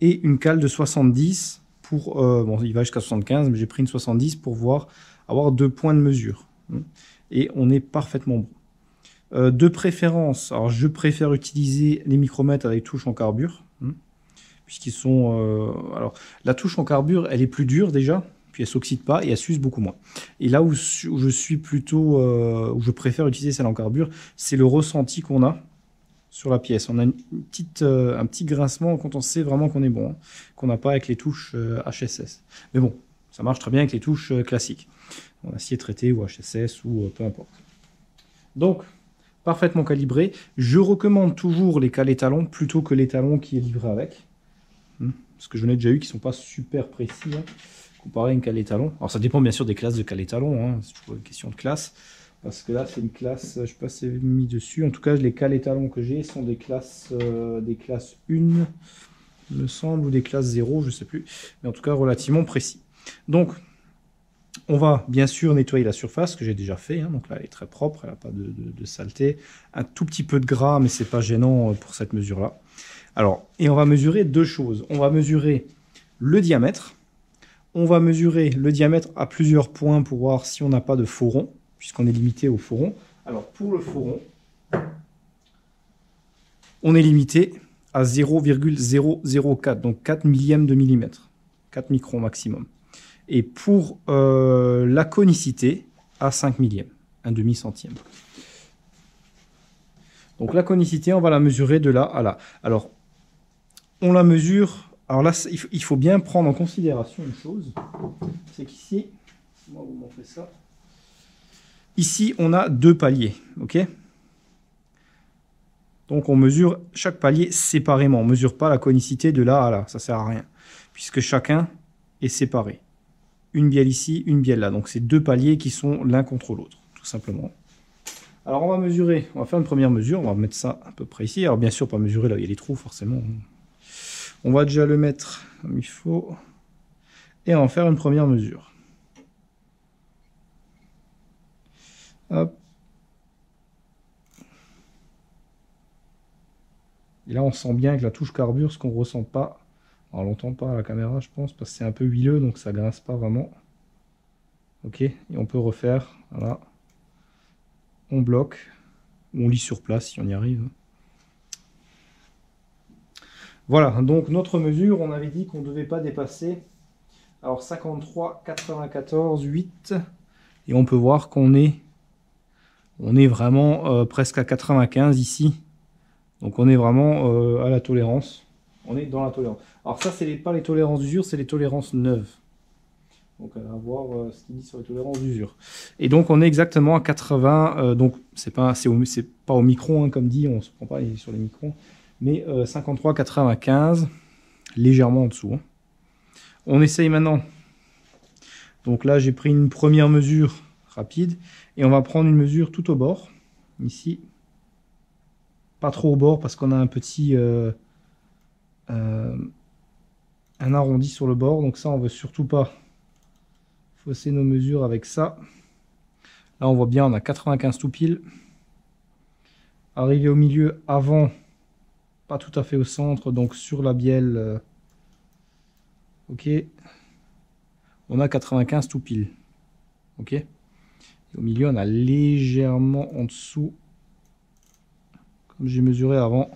et une cale de 70 pour, bon, il va jusqu'à 75, mais j'ai pris une 70 pour avoir 2 points de mesure. Et on est parfaitement bon. De préférence, alors je préfère utiliser les micromètres avec touche en carbure, puisqu'ils sont... alors, la touche en carbure, elle est plus dure déjà, puis elle ne s'oxyde pas et elle s'use beaucoup moins. Et là où je suis plutôt... où je préfère utiliser celle en carbure, c'est le ressenti qu'on a sur la pièce. On a un petit grincement quand on sait vraiment qu'on est bon, hein, qu'on n'a pas avec les touches HSS. Mais bon, ça marche très bien avec les touches classiques, en acier traité ou HSS ou peu importe. Donc, parfaitement calibré. Je recommande toujours les cales étalons plutôt que l'étalon qui est livré avec. Parce que j'en ai déjà eu qui ne sont pas super précis, hein, comparé à une cale étalon. Alors ça dépend bien sûr des classes de cale étalon, hein, c'est toujours une question de classe. Parce que là, c'est une classe, je ne sais pas si c'est mis dessus. En tout cas, les cales étalons que j'ai sont des classes 1, il me semble, ou des classes 0, je ne sais plus. Mais en tout cas, relativement précis. Donc, on va bien sûr nettoyer la surface, que j'ai déjà fait. Hein, donc là, elle est très propre, elle n'a pas de saleté. Un tout petit peu de gras, mais ce n'est pas gênant pour cette mesure-là. Alors, et on va mesurer 2 choses. On va mesurer le diamètre. On va mesurer le diamètre à plusieurs points pour voir si on n'a pas de faux rond, puisqu'on est limité au faux rond. Alors, pour le faux rond, on est limité à 0,004, donc 4 millièmes de millimètre, 4 microns maximum. Et pour la conicité, à 5 millièmes, un demi-centième. Donc la conicité, on va la mesurer de là à là. Alors, on la mesure... Alors là, il faut bien prendre en considération une chose, c'est qu'ici, moi vous montrer ça, ici on a 2 paliers, ok? Donc on mesure chaque palier séparément, on ne mesure pas la conicité de là à là, ça ne sert à rien, puisque chacun est séparé. Une bielle ici, une bielle là, donc c'est 2 paliers qui sont l'un contre l'autre, tout simplement. Alors on va mesurer, on va faire une première mesure, on va mettre ça à peu près ici, alors bien sûr pas mesurer là où il y a les trous forcément. On va déjà le mettre comme il faut. Et on va faire une première mesure. Hop. Et là, on sent bien avec la touche carbure ce qu'on ne ressent pas. Alors, on l'entend pas à la caméra, je pense, parce que c'est un peu huileux, donc ça grince pas vraiment. Ok. Et on peut refaire. Voilà. On bloque. Ou on lit sur place si on y arrive. Voilà, donc notre mesure, on avait dit qu'on ne devait pas dépasser, alors 53, 94, 8, et on peut voir qu'on est, vraiment presque à 95 ici, donc on est vraiment à la tolérance, on est dans la tolérance. Alors ça, c'est pas les tolérances d'usure, c'est les tolérances neuves. Donc on va voir ce qu'il dit sur les tolérances d'usure. Et donc on est exactement à 80, donc c'est pas au micron, hein, comme dit, on ne se prend pas sur les microns. Mais 53,95, légèrement en dessous. Hein. On essaye maintenant. Donc là, j'ai pris une première mesure rapide. Et on va prendre une mesure tout au bord. Ici. Pas trop au bord parce qu'on a un petit... un arrondi sur le bord. Donc ça, on ne veut surtout pas fausser nos mesures avec ça. Là, on voit bien, on a 95 tout pile. Arrivé au milieu avant... Pas tout à fait au centre, donc sur la bielle. Ok. on a 95 tout pile. Ok. Et au milieu, on a légèrement en dessous, comme j'ai mesuré avant.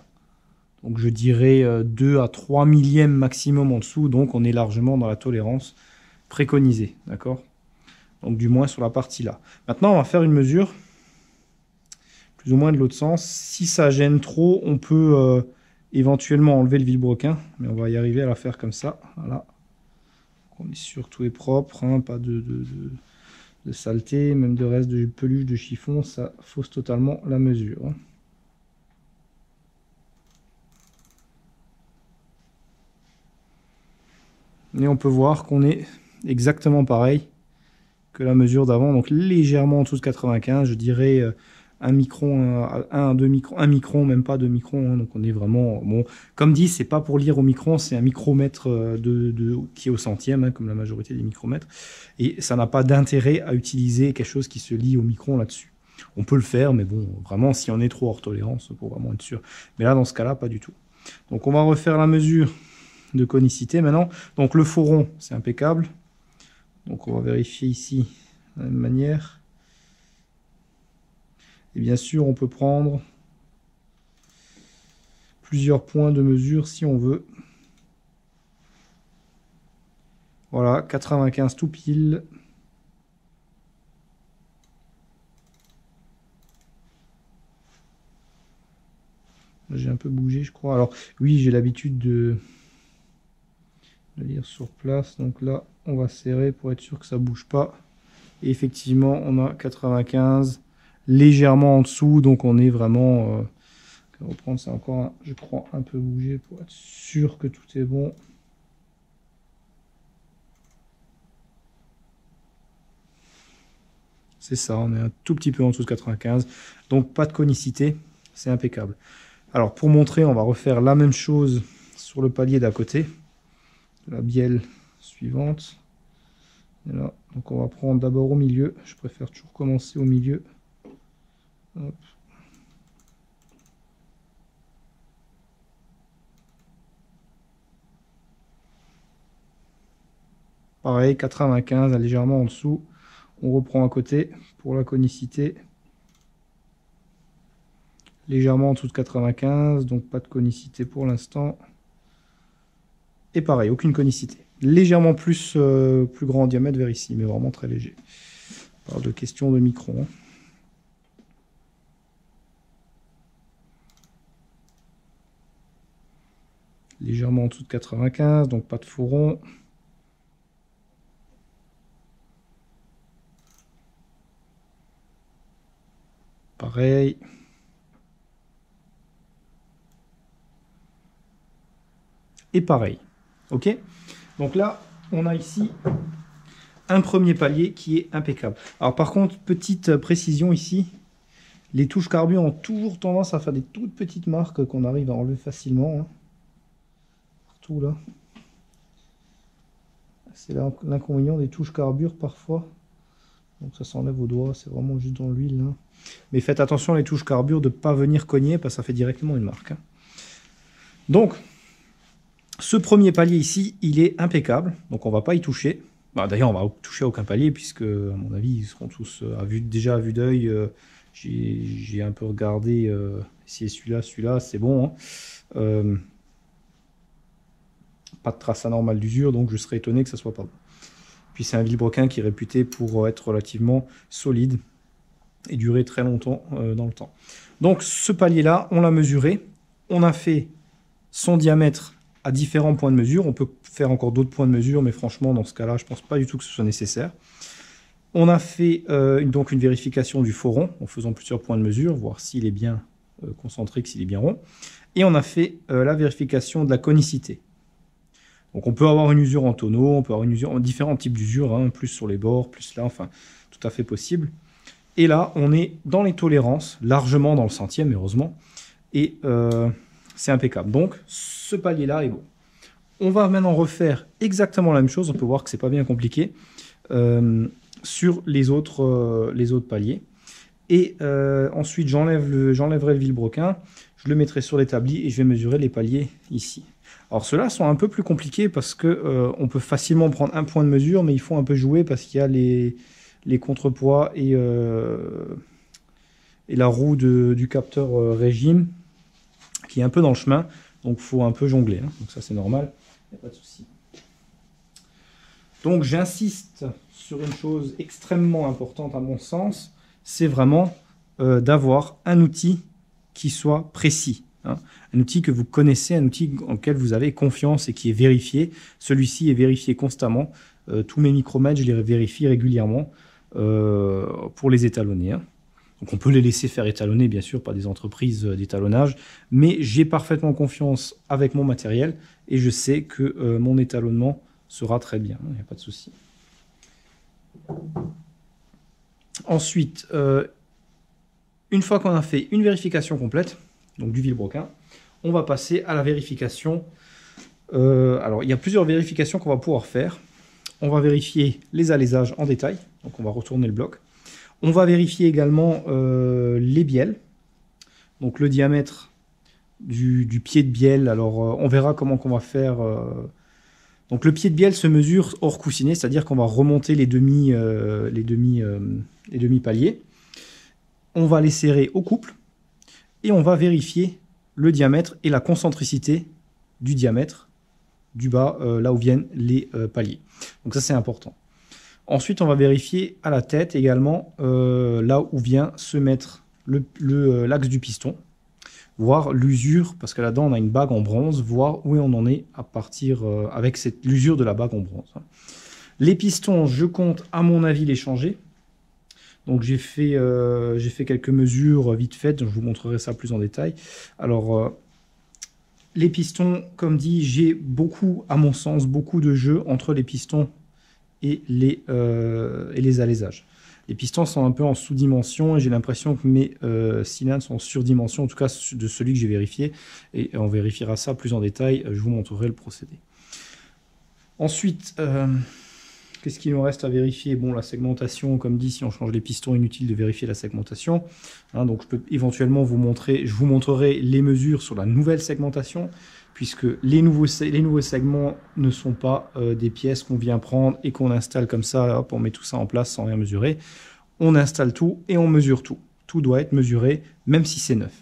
Donc je dirais 2 à 3 millièmes maximum en dessous. Donc on est largement dans la tolérance préconisée. D'accord? Donc du moins sur la partie là. Maintenant, on va faire une mesure plus ou moins de l'autre sens. Si ça gêne trop, on peut éventuellement enlever le vilebrequin. Mais on va y arriver à la faire comme ça. Voilà. On est sûr que tout est propre, hein, pas de saleté, même de reste de peluche, de chiffon, ça fausse totalement la mesure. Hein. Et on peut voir qu'on est exactement pareil que la mesure d'avant, donc légèrement en dessous de 95, je dirais 1 micron, 2 microns, 1 micron, même pas 2 microns, hein, donc on est vraiment, bon, comme dit, c'est pas pour lire au micron, c'est un micromètre qui est au centième, hein, comme la majorité des micromètres, et ça n'a pas d'intérêt à utiliser quelque chose qui se lie au micron là-dessus. On peut le faire, mais bon, vraiment, si on est trop hors tolérance, pour vraiment être sûr. Mais là, dans ce cas-là, pas du tout. Donc on va refaire la mesure de conicité maintenant. Donc le faux rond, c'est impeccable. Donc on va vérifier ici de la même manière. Et bien sûr, on peut prendre plusieurs points de mesure si on veut. Voilà, 95 tout pile. J'ai un peu bougé, je crois. Alors oui, j'ai l'habitude de lire sur place. Donc là, on va serrer pour être sûr que ça bouge pas. Et effectivement, on a 95 légèrement en dessous. Donc on est vraiment... on va reprendre, c'est encore, je crois, un peu bougé pour être sûr que tout est bon. C'est ça, on est un tout petit peu en dessous de 95. Donc pas de conicité, c'est impeccable. Alors pour montrer, on va refaire la même chose sur le palier d'à côté. La bielle suivante. Et là, donc on va prendre d'abord au milieu. Je préfère toujours commencer au milieu. Hop. Pareil, 95, légèrement en dessous. On reprend à côté pour la conicité. Légèrement en dessous de 95, donc pas de conicité pour l'instant. Et pareil, aucune conicité. Légèrement plus grand en diamètre vers ici, mais vraiment très léger. On parle de question de micron. Légèrement en dessous de 95, donc pas de faux rond. Pareil. Et pareil. Ok? Donc là, on a ici un premier palier qui est impeccable. Alors par contre, petite précision ici, les touches carbure ont toujours tendance à faire des toutes petites marques qu'on arrive à enlever facilement. Hein. Partout là. C'est l'inconvénient des touches carbure parfois. Donc ça s'enlève au doigt, c'est vraiment juste dans l'huile. Hein. Mais faites attention les touches carbure de ne pas venir cogner parce que ça fait directement une marque. Hein. Donc, ce premier palier ici, il est impeccable. Donc on ne va pas y toucher. Bah, d'ailleurs, on va toucher à aucun palier puisque, à mon avis, ils seront tous déjà à vue d'œil. J'ai un peu regardé si celui-là, c'est bon. Hein. Pas de trace anormale d'usure, donc je serais étonné que ça soit pas bon. Puis c'est un vilebrequin qui est réputé pour être relativement solide et durer très longtemps dans le temps. Donc ce palier-là, on l'a mesuré. On a fait son diamètre à différents points de mesure. On peut faire encore d'autres points de mesure, mais franchement, dans ce cas-là, je ne pense pas du tout que ce soit nécessaire. On a fait donc une vérification du faux rond en faisant plusieurs points de mesure, voir s'il est bien concentrique, s'il est bien rond. Et on a fait la vérification de la conicité. Donc on peut avoir une usure en tonneau, on peut avoir une usure en différents types d'usure, hein, plus sur les bords, plus là, enfin, tout à fait possible. Et là, on est dans les tolérances, largement dans le centième, heureusement. Et c'est impeccable. Donc, ce palier-là est bon. On va maintenant refaire exactement la même chose. On peut voir que c'est pas bien compliqué sur les autres paliers. Et ensuite, j'enlèverai le vilebrequin. je le mettrai sur l'établi et je vais mesurer les paliers ici. Alors ceux-là sont un peu plus compliqués parce que on peut facilement prendre un point de mesure, mais il faut un peu jouer parce qu'il y a les contrepoids et la roue du capteur régime qui est un peu dans le chemin, donc il faut un peu jongler, hein. Donc ça c'est normal, il n'y a pas de souci. Donc j'insiste sur une chose extrêmement importante à mon sens, c'est vraiment d'avoir un outil qui soit précis, hein. Un outil que vous connaissez, un outil en lequel vous avez confiance et qui est vérifié. Celui-ci est vérifié constamment. Tous mes micromètres, je les vérifie régulièrement pour les étalonner, hein. Donc on peut les laisser faire étalonner, bien sûr, par des entreprises d'étalonnage, mais j'ai parfaitement confiance avec mon matériel et je sais que mon étalonnement sera très bien, il n'y a pas de souci. Ensuite, une fois qu'on a fait une vérification complète, donc du vilebrequin, on va passer à la vérification. Alors, il y a plusieurs vérifications qu'on va pouvoir faire. On va vérifier les alaisages en détail, donc on va retourner le bloc. On va vérifier également les bielles, donc le diamètre du pied de bielle. Alors, on verra comment on va faire. Donc, le pied de bielle se mesure hors coussinet, c'est-à-dire qu'on va remonter les demi-paliers. On va les serrer au couple et on va vérifier le diamètre et la concentricité du diamètre du bas, là où viennent les paliers. Donc, ça, c'est important. Ensuite, on va vérifier à la tête également là où vient se mettre l'axe du piston, voir l'usure, parce que là-dedans, on a une bague en bronze, voir où on en est à partir avec l'usure de la bague en bronze. Les pistons, je compte à mon avis les changer. Donc j'ai fait quelques mesures vite faites, je vous montrerai ça plus en détail. Alors, les pistons, comme dit, j'ai à mon sens, beaucoup de jeu entre les pistons et les alaisages. Les pistons sont un peu en sous-dimension et j'ai l'impression que mes cylindres sont en surdimension, en tout cas de celui que j'ai vérifié. Et on vérifiera ça plus en détail, je vous montrerai le procédé. Ensuite, qu'est-ce qu'il nous reste à vérifier? Bon, la segmentation, comme dit, si on change les pistons, inutile de vérifier la segmentation. Hein, donc je peux éventuellement je vous montrerai les mesures sur la nouvelle segmentation, puisque les nouveaux segments ne sont pas des pièces qu'on vient prendre et qu'on installe comme ça, hop, on met tout ça en place sans rien mesurer. On installe tout et on mesure tout. Tout doit être mesuré, même si c'est neuf.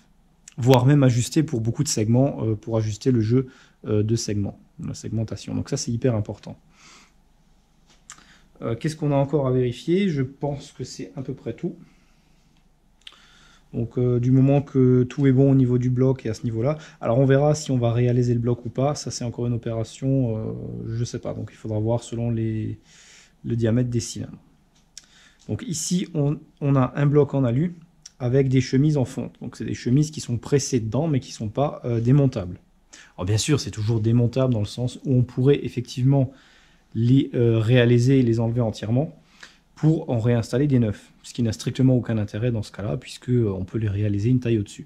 Voire même ajusté pour beaucoup de segments, pour ajuster le jeu de segments, la segmentation. Donc ça, c'est hyper important. Qu'est-ce qu'on a encore à vérifier? Je pense que c'est à peu près tout. Donc du moment que tout est bon au niveau du bloc et à ce niveau-là, alors on verra si on va réaliser le bloc ou pas, ça c'est encore une opération, je ne sais pas, donc il faudra voir selon le diamètre des cylindres. Donc ici on a un bloc en alu avec des chemises en fonte, donc c'est des chemises qui sont pressées dedans mais qui ne sont pas démontables. Alors bien sûr c'est toujours démontable dans le sens où on pourrait effectivement les réaliser et les enlever entièrement, pour en réinstaller des neufs, ce qui n'a strictement aucun intérêt dans ce cas-là, puisqu'on peut les réaliser une taille au-dessus.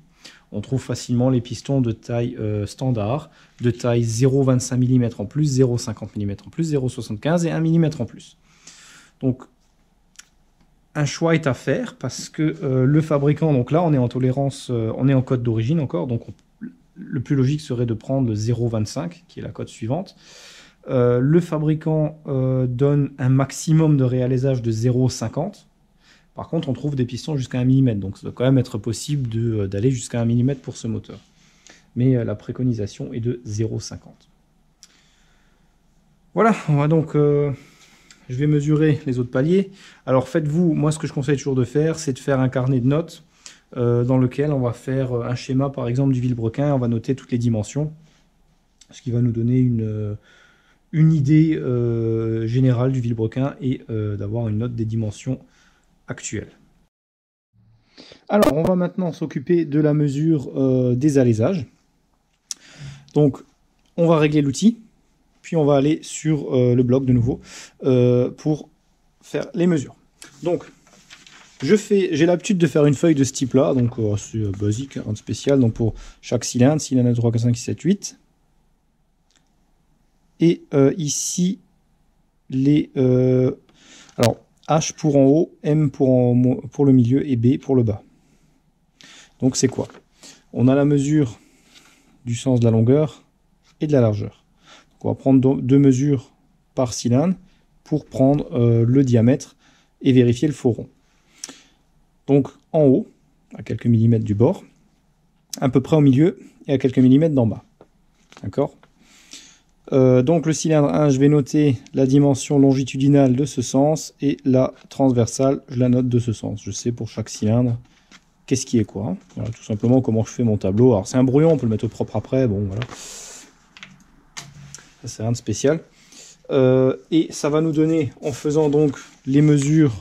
On trouve facilement les pistons de taille standard, de taille 0,25 mm en plus, 0,50 mm en plus, 0,75 et 1 mm en plus. Donc, un choix est à faire, parce que le fabricant, donc là, on est en tolérance, on est en code d'origine encore, donc le plus logique serait de prendre le 0,25, qui est la cote suivante. Le fabricant donne un maximum de réalisage de 0,50. Par contre, on trouve des pistons jusqu'à 1 mm. Donc, ça doit quand même être possible d'aller jusqu'à 1 mm pour ce moteur. Mais la préconisation est de 0,50. Voilà, on va donc... je vais mesurer les autres paliers. Alors, faites-vous... Moi, ce que je conseille toujours de faire, c'est de faire un carnet de notes dans lequel on va faire un schéma, par exemple, du vilebrequin. On va noter toutes les dimensions. Ce qui va nous donner une idée générale du vilebrequin et d'avoir une note des dimensions actuelles. Alors, on va maintenant s'occuper de la mesure des alaisages. Donc, on va régler l'outil, puis on va aller sur le bloc de nouveau pour faire les mesures. Donc, j'ai l'habitude de faire une feuille de ce type-là, donc c'est basique, rien de spécial. Donc, pour chaque cylindre, 3, 4, 5, 6, 7, 8. Et ici, alors H pour en haut, M pour le milieu et B pour le bas. Donc c'est quoi? on a la mesure du sens de la longueur et de la largeur. Donc on va prendre 2 mesures par cylindre pour prendre le diamètre et vérifier le faux rond. Donc en haut, à quelques millimètres du bord, à peu près au milieu et à quelques millimètres d'en bas. D'accord ? Donc le cylindre 1, je vais noter la dimension longitudinale de ce sens et la transversale, je la note de ce sens. Je sais pour chaque cylindre qu'est-ce qui est quoi. Hein. Voilà, tout simplement comment je fais mon tableau. Alors c'est un brouillon, on peut le mettre au propre après. Bon voilà, ça c'est rien de spécial. Et ça va nous donner, en faisant donc les mesures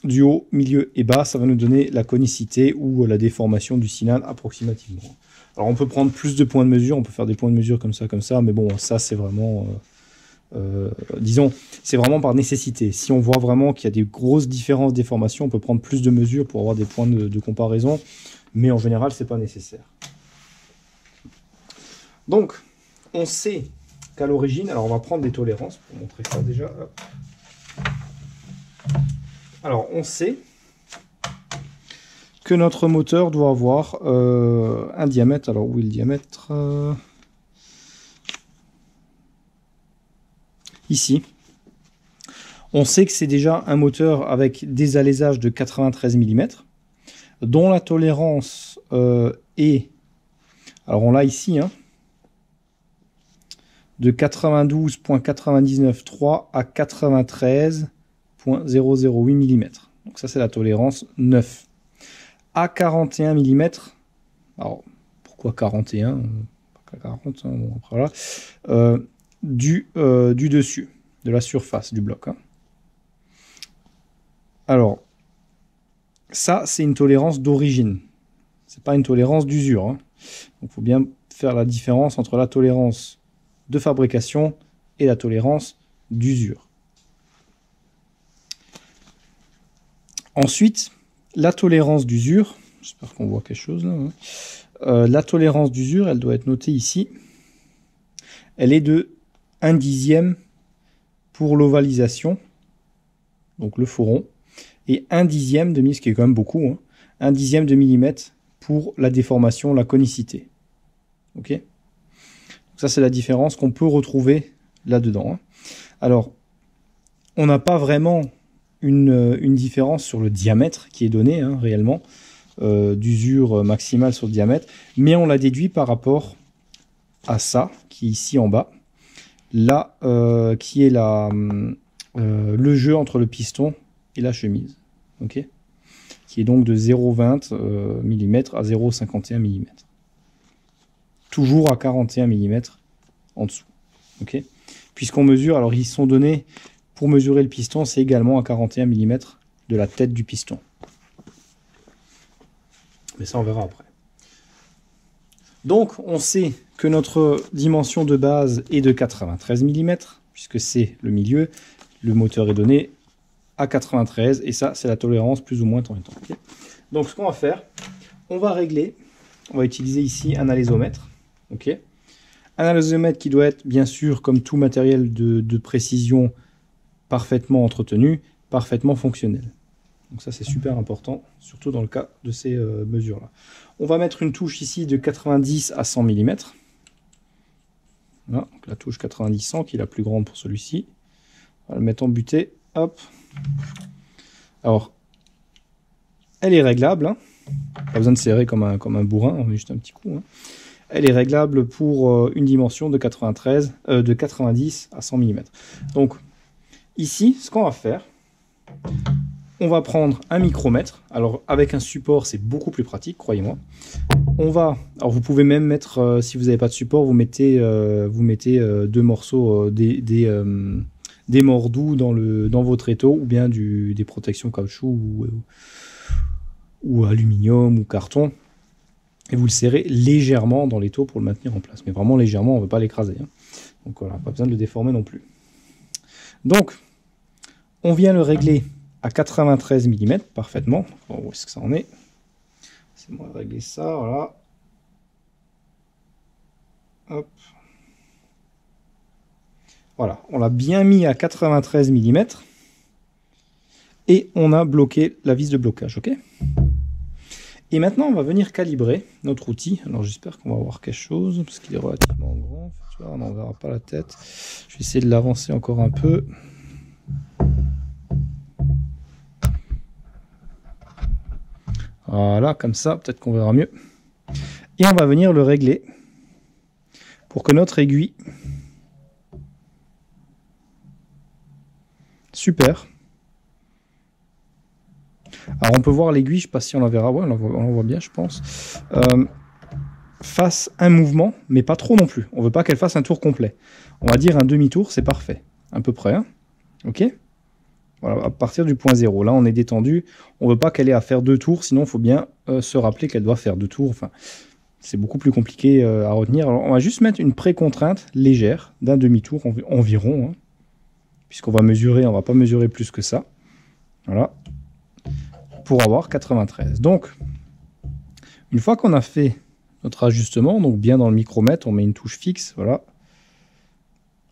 du haut, milieu et bas, ça va nous donner la conicité ou la déformation du cylindre approximativement. Alors on peut prendre plus de points de mesure, on peut faire des points de mesure comme ça, mais bon, ça c'est vraiment, disons, c'est vraiment par nécessité. Si on voit vraiment qu'il y a des grosses différences de déformation, on peut prendre plus de mesures pour avoir des points de comparaison, mais en général, c'est pas nécessaire. Donc, on sait qu'à l'origine, alors on va prendre des tolérances pour montrer ça déjà. Hop. Alors, on sait que notre moteur doit avoir un diamètre. Alors, où est le diamètre ici. On sait que c'est déjà un moteur avec des alaisages de 93 mm, dont la tolérance est, alors on l'a ici, hein, de 92,993 à 93,008 mm. Donc ça c'est la tolérance 9. À 41 mm, alors pourquoi 41 pas 40, hein, bon, après, voilà, du dessus, de la surface du bloc. Hein. Alors, ça c'est une tolérance d'origine, c'est pas une tolérance d'usure. Hein. Donc il faut bien faire la différence entre la tolérance de fabrication et la tolérance d'usure. Ensuite, la tolérance d'usure, j'espère qu'on voit quelque chose là. Hein. La tolérance d'usure, elle doit être notée ici. Elle est de 1/10 pour l'ovalisation, donc le faux rond, et 1/10 de, ce qui est quand même beaucoup, hein, 1/10 de millimètre pour la déformation, la conicité. Ok ? Donc ça, c'est la différence qu'on peut retrouver là-dedans. Hein. Alors, on n'a pas vraiment une différence sur le diamètre qui est donné, hein, réellement, d'usure maximale sur le diamètre, mais on l'a déduit par rapport à ça, qui est ici en bas, là, qui est le jeu entre le piston et la chemise, ok, qui est donc de 0,20 mm à 0,51 mm. Toujours à 41 mm en dessous, ok. Puisqu'on mesure, alors ils sont donnés, pour mesurer le piston, c'est également à 41 mm de la tête du piston. Mais ça, on verra après. Donc, on sait que notre dimension de base est de 93 mm, puisque c'est le milieu. Le moteur est donné à 93, et ça, c'est la tolérance plus ou moins temps et temps. Okay. Donc, ce qu'on va faire, on va régler, on va utiliser ici un alésomètre. Okay. Un alésomètre qui doit être, bien sûr, comme tout matériel de précision, parfaitement entretenu, parfaitement fonctionnel. Donc ça, c'est super important, surtout dans le cas de ces mesures-là. On va mettre une touche ici de 90 à 100 mm. Voilà, donc la touche 90-100 qui est la plus grande pour celui-ci. On va le mettre en butée. Hop. Alors, elle est réglable. Hein. Pas besoin de serrer comme un bourrin, on met juste un petit coup. Hein. Elle est réglable pour une dimension de 90 à 100 mm. Donc, ici, ce qu'on va faire, on va prendre un micromètre. Alors, avec un support, c'est beaucoup plus pratique, croyez-moi. Alors, vous pouvez même mettre, si vous n'avez pas de support, vous mettez 2 morceaux, des mordous dans votre étau, ou bien des protections caoutchouc, ou aluminium, ou carton. Et vous le serrez légèrement dans l'étau pour le maintenir en place. Mais vraiment légèrement, on ne veut pas l'écraser. Hein. Donc voilà, pas besoin de le déformer non plus. Donc, on vient le régler à 93 mm parfaitement. Où est-ce que ça en est? C'est moi de régler ça, voilà. Hop. Voilà, on l'a bien mis à 93 mm. Et on a bloqué la vis de blocage, ok? Et maintenant, on va venir calibrer notre outil. Alors, j'espère qu'on va voir quelque chose, parce qu'il est relativement grand. Tu vois, on n'en verra pas la tête. Je vais essayer de l'avancer encore un peu. Voilà, comme ça, peut-être qu'on verra mieux. Et on va venir le régler pour que notre aiguille... Super. Alors on peut voir l'aiguille, je ne sais pas si on la verra, ouais, on la voit bien je pense, fasse un mouvement, mais pas trop non plus. On ne veut pas qu'elle fasse un tour complet. On va dire un demi-tour, c'est parfait. À peu près, hein. Ok. Voilà, à partir du point 0, là on est détendu. On ne veut pas qu'elle ait à faire 2 tours, sinon il faut bien se rappeler qu'elle doit faire 2 tours. Enfin, c'est beaucoup plus compliqué à retenir. Alors on va juste mettre une pré-contrainte légère d'un demi-tour environ, hein, puisqu'on va mesurer, on ne va pas mesurer plus que ça. Voilà. Pour avoir 93. Donc, une fois qu'on a fait notre ajustement, donc bien dans le micromètre, on met une touche fixe, voilà.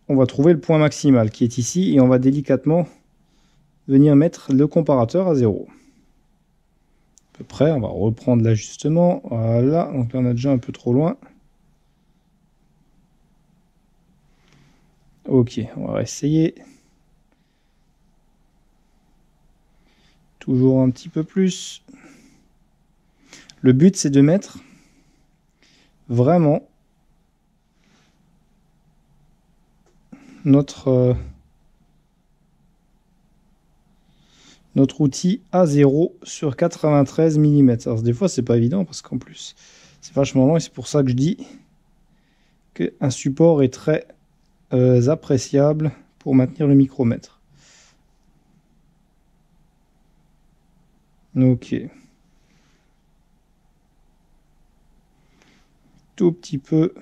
On va trouver le point maximal qui est ici et on va délicatement venir mettre le comparateur à 0. À peu près, on va reprendre l'ajustement, voilà, donc là on est déjà un peu trop loin. Ok, on va essayer. Toujours un petit peu plus. Le but, c'est de mettre vraiment notre outil à 0 sur 93 mm. Alors, des fois, c'est pas évident parce qu'en plus, c'est vachement long et c'est pour ça que je dis qu'un support est très appréciable pour maintenir le micromètre. Ok. Tout petit peu.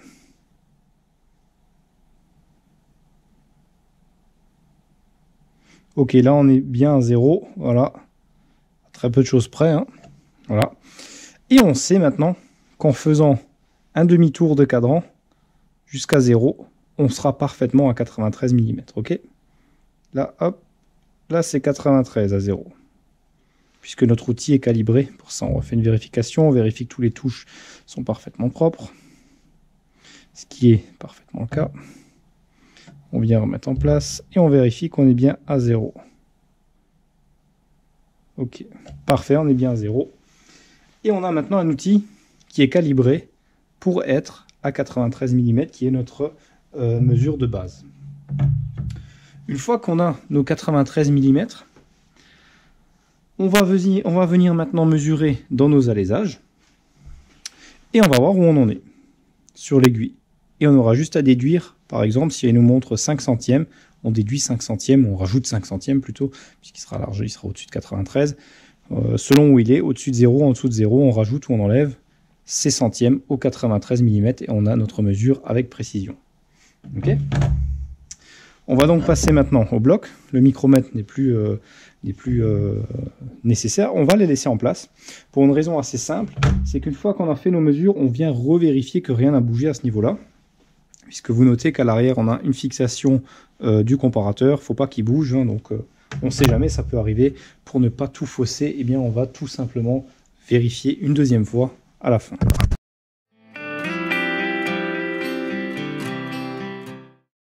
Ok, là on est bien à 0. Voilà. Très peu de choses près. Hein. Voilà. Et on sait maintenant qu'en faisant un demi-tour de cadran jusqu'à 0, on sera parfaitement à 93 mm. Ok. Là, hop. Là, c'est 93 à 0. Puisque notre outil est calibré. Pour ça, on refait une vérification. On vérifie que tous les touches sont parfaitement propres. Ce qui est parfaitement le cas. On vient remettre en place et on vérifie qu'on est bien à 0. Ok, parfait, on est bien à 0. Et on a maintenant un outil qui est calibré pour être à 93 mm, qui est notre mesure de base. Une fois qu'on a nos 93 mm, on va venir maintenant mesurer dans nos alaisages et on va voir où on en est sur l'aiguille. Et on aura juste à déduire, par exemple, si elle nous montre 5 centièmes, on déduit 5 centièmes, on rajoute 5 centièmes plutôt, puisqu'il sera large, il sera au-dessus de 93. Selon où il est, au-dessus de 0, en dessous de 0, on rajoute ou on enlève ces centièmes aux 93 mm et on a notre mesure avec précision. Ok. On va donc passer maintenant au bloc. Le micromètre n'est plus nécessaire. On va les laisser en place pour une raison assez simple, c'est qu'une fois qu'on a fait nos mesures, on vient revérifier que rien n'a bougé à ce niveau-là. Puisque vous notez qu'à l'arrière, on a une fixation du comparateur. Il ne faut pas qu'il bouge, hein, donc on ne sait jamais, ça peut arriver. Pour ne pas tout fausser, eh bien, on va tout simplement vérifier une deuxième fois à la fin.